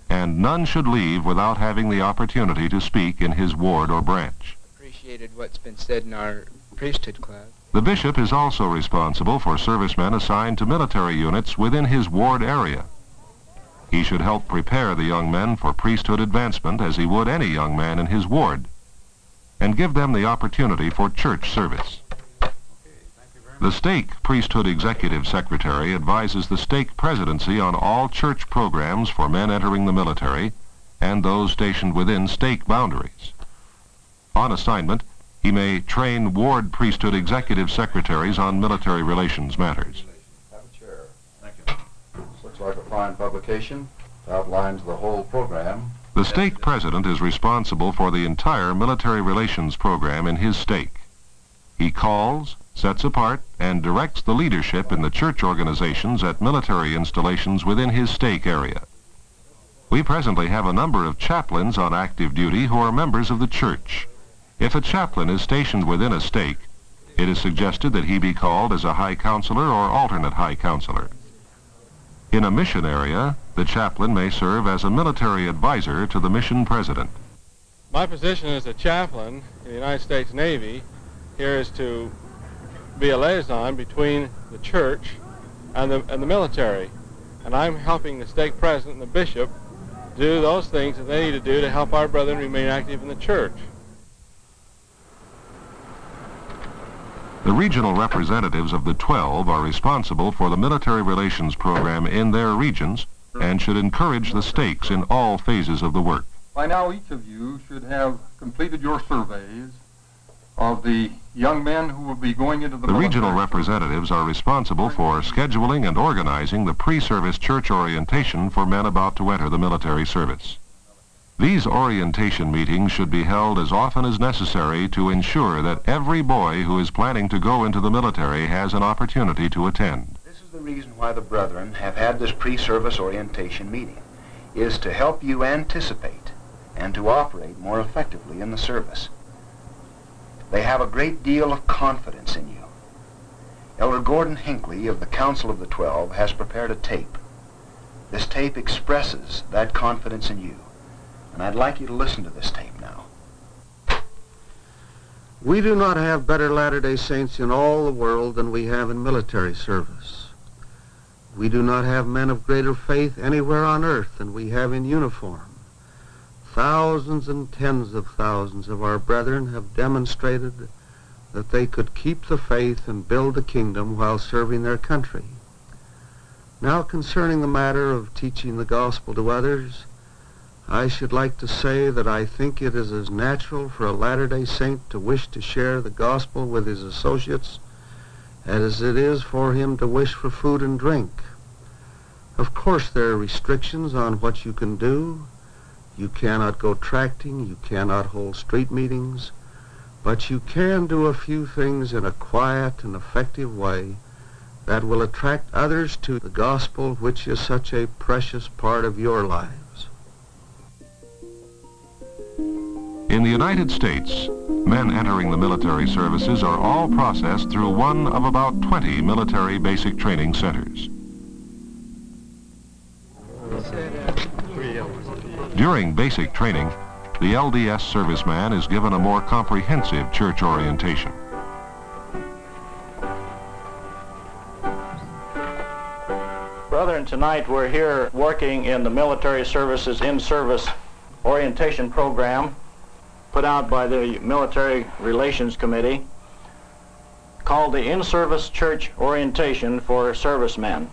and none should leave without having the opportunity to speak in his ward or branch. Appreciated what's been said in our priesthood class. The bishop is also responsible for servicemen assigned to military units within his ward area. He should help prepare the young men for priesthood advancement as he would any young man in his ward, and give them the opportunity for church service. The stake priesthood executive secretary advises the stake presidency on all church programs for men entering the military and those stationed within stake boundaries. On assignment, he may train ward priesthood executive secretaries on military relations matters. Have a chair. Thank you. This looks like a fine publication. It outlines the whole program. The stake president is responsible for the entire military relations program in his stake. He calls, sets apart, and directs the leadership in the church organizations at military installations within his stake area. We presently have a number of chaplains on active duty who are members of the church. If a chaplain is stationed within a stake, it is suggested that he be called as a high counselor or alternate high counselor. In a mission area, the chaplain may serve as a military advisor to the mission president. My position as a chaplain in the United States Navy here is to be a liaison between the church and the military. And I'm helping the stake president and the bishop do those things that they need to do to help our brethren remain active in the church. The regional representatives of the 12 are responsible for the military relations program in their regions and should encourage the stakes in all phases of the work. By now, each of you should have completed your surveys of the young men who will be going into the military. Regional representatives are responsible for scheduling and organizing the pre-service church orientation for men about to enter the military service. These orientation meetings should be held as often as necessary to ensure that every boy who is planning to go into the military has an opportunity to attend. This is the reason why the brethren have had this pre-service orientation meeting, is to help you anticipate and to operate more effectively in the service. They have a great deal of confidence in you. Elder Gordon Hinckley of the Council of the 12 has prepared a tape. This tape expresses that confidence in you. And I'd like you to listen to this tape now. We do not have better Latter-day Saints in all the world than we have in military service. We do not have men of greater faith anywhere on earth than we have in uniform. Thousands and tens of thousands of our brethren have demonstrated that they could keep the faith and build the kingdom while serving their country. Now, concerning the matter of teaching the gospel to others, I should like to say that I think it is as natural for a Latter-day Saint to wish to share the gospel with his associates as it is for him to wish for food and drink. Of course, there are restrictions on what you can do. You cannot go tracting, you cannot hold street meetings, but you can do a few things in a quiet and effective way that will attract others to the gospel, which is such a precious part of your lives. In the United States, men entering the military services are all processed through one of about 20 military basic training centers. During basic training, the LDS serviceman is given a more comprehensive church orientation. Brethren, tonight we're here working in the Military Services In-Service Orientation Program put out by the Military Relations Committee called the In-Service Church Orientation for Servicemen.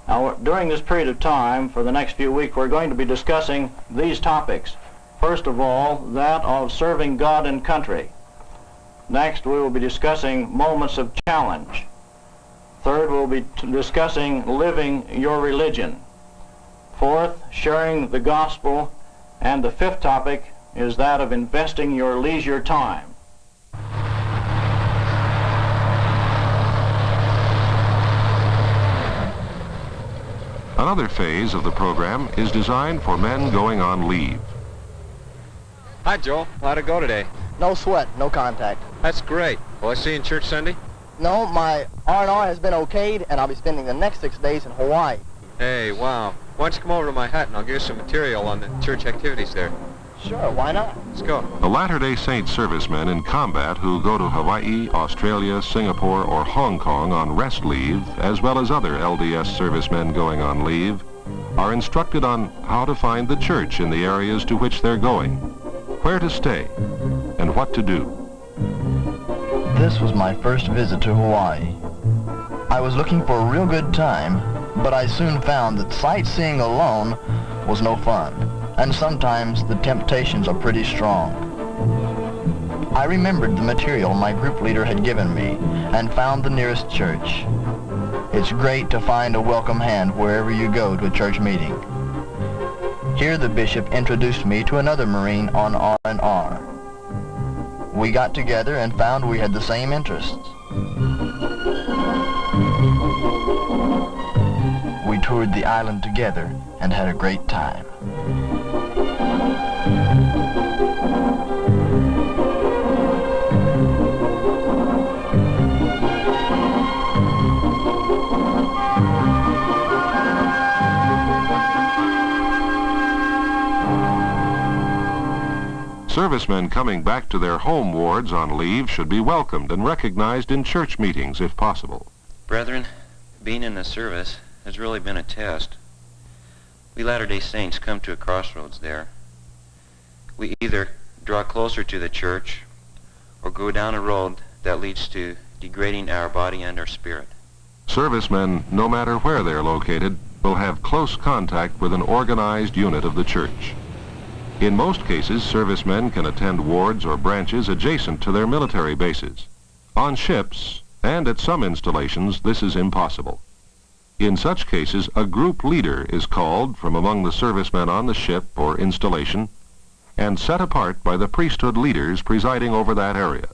Now, during this period of time, for the next few weeks, we're going to be discussing these topics. First of all, that of serving God and country. Next, we will be discussing moments of challenge. Third, we'll be discussing living your religion. Fourth, sharing the gospel. And the fifth topic is that of investing your leisure time. Another phase of the program is designed for men going on leave. Hi, Joel. How'd it go today? No sweat, no contact. That's great. Will I see you in church Sunday? No, my R&R has been okayed, and I'll be spending the next 6 days in Hawaii. Hey, wow. Why don't you come over to my hut and I'll give you some material on the church activities there. Sure, why not? Let's go. The Latter-day Saint servicemen in combat who go to Hawaii, Australia, Singapore, or Hong Kong on rest leave, as well as other LDS servicemen going on leave, are instructed on how to find the church in the areas to which they're going, where to stay, and what to do. This was my first visit to Hawaii. I was looking for a real good time, but I soon found that sightseeing alone was no fun, and sometimes the temptations are pretty strong. I remembered the material my group leader had given me and found the nearest church. It's great to find a welcome hand wherever you go to a church meeting. Here the bishop introduced me to another Marine on R&R. We got together and found we had the same interests. We toured the island together and had a great time. Servicemen coming back to their home wards on leave should be welcomed and recognized in church meetings if possible. Brethren, being in the service has really been a test. We Latter-day Saints come to a crossroads there. We either draw closer to the church or go down a road that leads to degrading our body and our spirit. Servicemen, no matter where they're located, will have close contact with an organized unit of the church. In most cases, servicemen can attend wards or branches adjacent to their military bases. On ships, and at some installations, this is impossible. In such cases, a group leader is called from among the servicemen on the ship or installation and set apart by the priesthood leaders presiding over that area.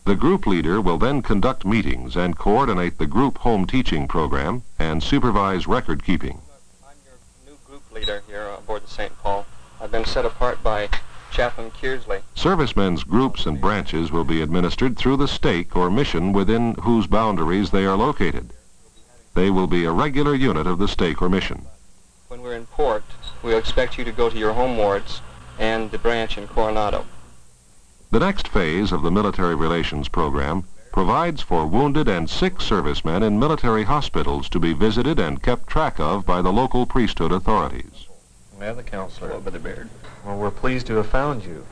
The group leader will then conduct meetings and coordinate the group home teaching program and supervise record keeping. I'm your new group leader here aboard the St. Paul. I've been set apart by Chaplain Kearsley. Servicemen's groups and branches will be administered through the stake or mission within whose boundaries they are located. They will be a regular unit of the stake or mission. When we're in port, we'll expect you to go to your home wards and the branch in Coronado. The next phase of the military relations program provides for wounded and sick servicemen in military hospitals to be visited and kept track of by the local priesthood authorities. We have the counselor over the beard. Well, we're pleased to have found you.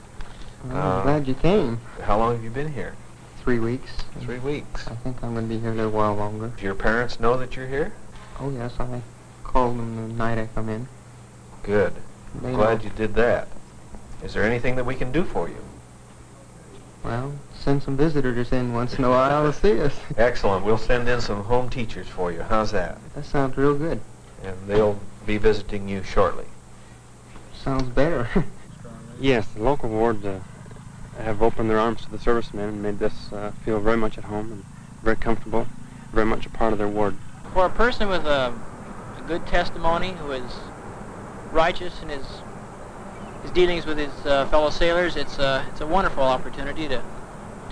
I'm glad you came. How long have you been here? 3 weeks. 3 weeks. I think I'm going to be here a little while longer. Do your parents know that you're here? Oh, yes, I called them the night I come in. Good. They Glad know. you did that. Is there anything that we can do for you? Well, send some visitors in once in a while to see us. Excellent. We'll send in some home teachers for you. How's that? That sounds real good. And they'll be visiting you shortly. Sounds better. Yes, the local ward have opened their arms to the servicemen and made this feel very much at home and very comfortable, very much a part of their ward. For a person with a good testimony, who is righteous in his dealings with his fellow sailors, it's a wonderful opportunity to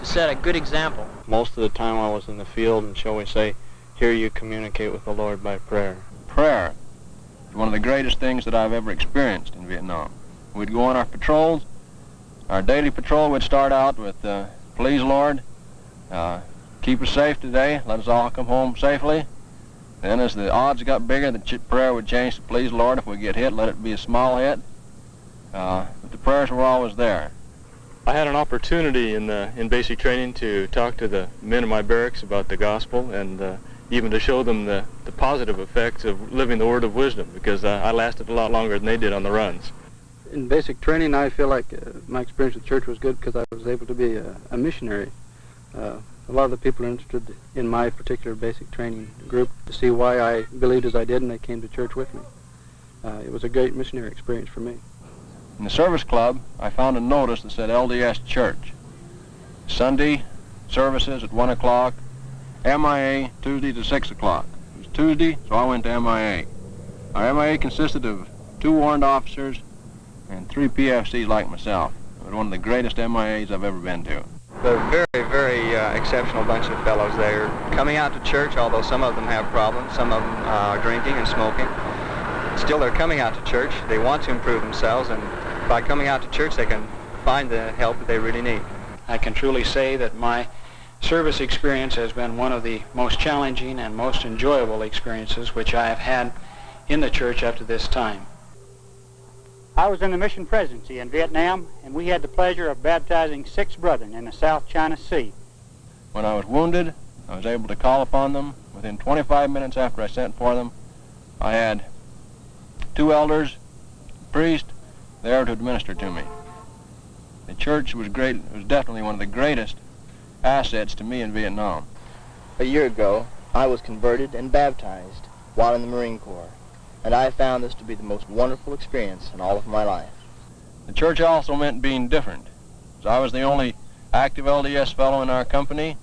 set a good example. Most of the time I was in the field, and shall we say, here you communicate with the Lord by prayer. Prayer is one of the greatest things that I've ever experienced in Vietnam. We'd go on our patrols. Our daily patrol would start out with, please, Lord, keep us safe today. Let us all come home safely. Then as the odds got bigger, the prayer would change to, please, Lord, if we get hit, let it be a small hit. But the prayers were always there. I had an opportunity in basic training to talk to the men in my barracks about the gospel and even to show them the positive effects of living the word of wisdom, because I lasted a lot longer than they did on the runs. In basic training, I feel like my experience with church was good because I was able to be a missionary. A lot of the people are interested in my particular basic training group to see why I believed as I did, and they came to church with me. It was a great missionary experience for me. In the service club, I found a notice that said LDS Church. Sunday services at 1 o'clock, MIA Tuesday to 6 o'clock. It was Tuesday, so I went to MIA. Our MIA consisted of 2 warrant officers and 3 PFCs like myself. It was one of the greatest MIAs I've ever been to. They're a very exceptional bunch of fellows. They're coming out to church, although some of them have problems. Some of them are drinking and smoking. Still, they're coming out to church. They want to improve themselves, and by coming out to church, they can find the help that they really need. I can truly say that my service experience has been one of the most challenging and most enjoyable experiences which I have had in the church up to this time. I was in the mission presidency in Vietnam, and we had the pleasure of baptizing 6 brethren in the South China Sea. When I was wounded, I was able to call upon them. Within 25 minutes after I sent for them, I had 2 elders, a priest, there to administer to me. The church was great. It was definitely one of the greatest assets to me in Vietnam. A year ago, I was converted and baptized while in the Marine Corps, and I found this to be the most wonderful experience in all of my life. The church also meant being different. As I was the only active LDS fellow in our company,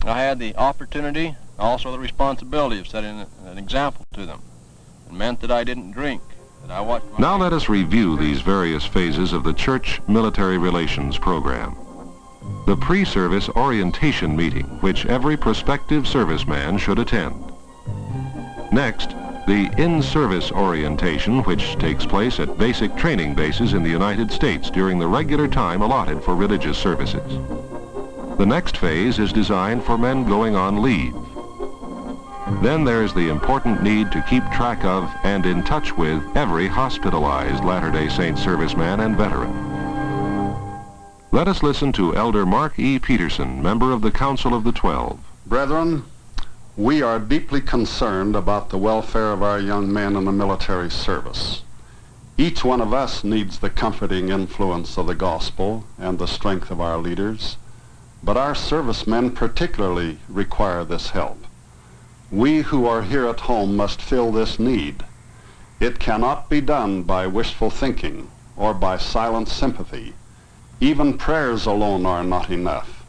I had the opportunity, also the responsibility of setting an example to them. It meant that I didn't drink, that I watched my... Now let us review these various phases of the church military relations program. The pre-service orientation meeting, which every prospective serviceman should attend. Next, the in-service orientation, which takes place at basic training bases in the United States during the regular time allotted for religious services. The next phase is designed for men going on leave. Then there's the important need to keep track of and in touch with every hospitalized Latter-day Saint serviceman and veteran. Let us listen to Elder Mark E. Peterson, member of the Council of the 12. Brethren, we are deeply concerned about the welfare of our young men in the military service. Each one of us needs the comforting influence of the gospel and the strength of our leaders, but our servicemen particularly require this help. We who are here at home must fill this need. It cannot be done by wishful thinking or by silent sympathy. Even prayers alone are not enough.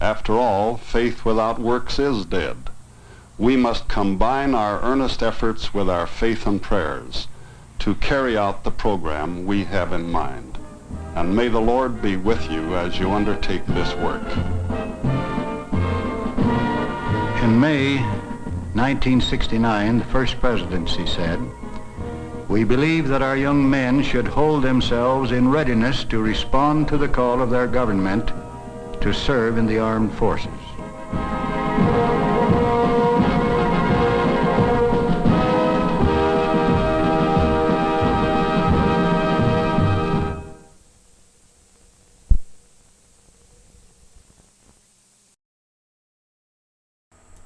After all, faith without works is dead. We must combine our earnest efforts with our faith and prayers to carry out the program we have in mind. And may the Lord be with you as you undertake this work. In May 1969, the first presidency said, We believe that our young men should hold themselves in readiness to respond to the call of their government to serve in the armed forces.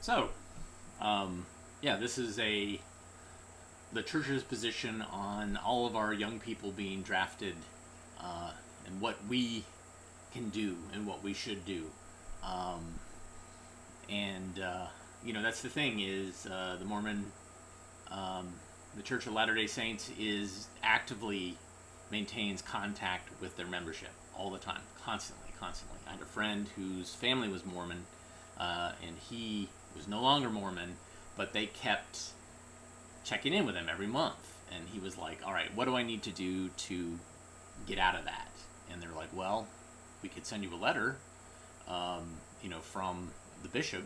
So, yeah, this is the church's position on all of our young people being drafted, and what we can do and what we should do. You know, that's the thing is the Mormon, the Church of Latter-day Saints actively maintains contact with their membership all the time, constantly. I had a friend whose family was Mormon, and he was no longer Mormon, but they kept checking in with him every month, and he was like, all right, what do I need to do to get out of that? And they're like, well, we could send you a letter, you know, from the bishop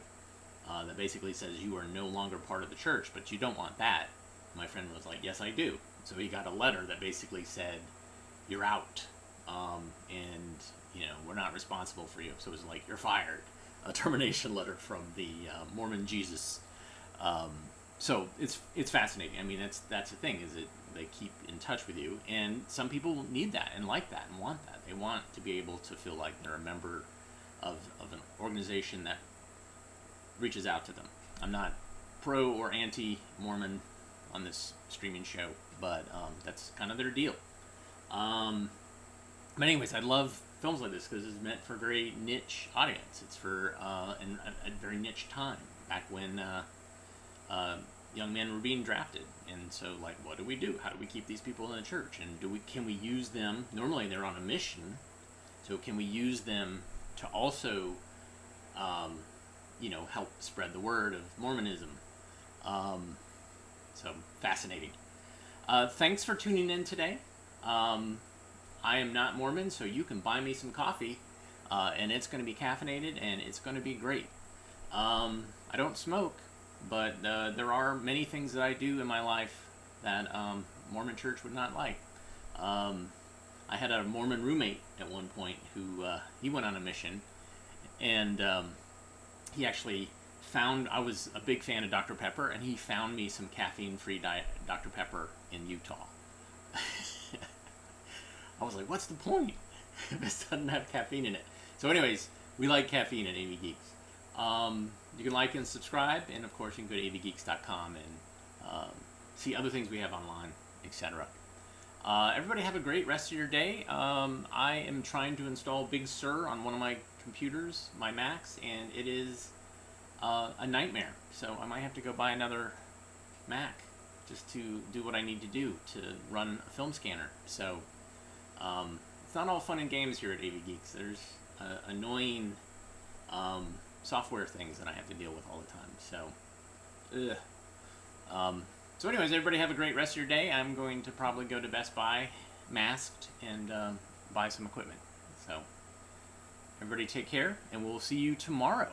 that basically says you are no longer part of the church, but you don't want that. My friend was like, yes, I do. So he got a letter that basically said, you're out, and, you know, we're not responsible for you. So it was like, you're fired. A termination letter from the Mormon Jesus. So it's fascinating. I mean, that's the thing, is that they keep in touch with you, and some people need that and like that and want that. They want to be able to feel like they're a member of an organization that reaches out to them. I'm not pro or anti-Mormon on this streaming show, but that's kind of their deal. But anyways, I love films like this because it's meant for a very niche audience. It's for a very niche time, back when young men were being drafted. And so, like, what do we do? How do we keep these people in the church? And can we use them? Normally they're on a mission, so can we use them to also you know, help spread the word of Mormonism? So fascinating. Thanks for tuning in today. I am not Mormon, so you can buy me some coffee, and it's going to be caffeinated, and it's going to be great. I don't smoke, but there are many things that I do in my life that Mormon Church would not like. I had a Mormon roommate at one point who he went on a mission, and he actually found, I was a big fan of Dr. Pepper, and he found me some caffeine-free Dr. Pepper in Utah. I was like, what's the point? This doesn't have caffeine in it. So anyways, we like caffeine at AV Geeks. You can like and subscribe, and of course you can go to avgeeks.com and see other things we have online, etc. Everybody have a great rest of your day. I am trying to install Big Sur on one of my computers, my Macs, and it is a nightmare. So I might have to go buy another Mac just to do what I need to do to run a film scanner. So it's not all fun and games here at AV Geeks. There's annoying software things that I have to deal with all the time. So, so anyways, everybody have a great rest of your day. I'm going to probably go to Best Buy, masked, and buy some equipment. So, everybody take care, and we'll see you tomorrow.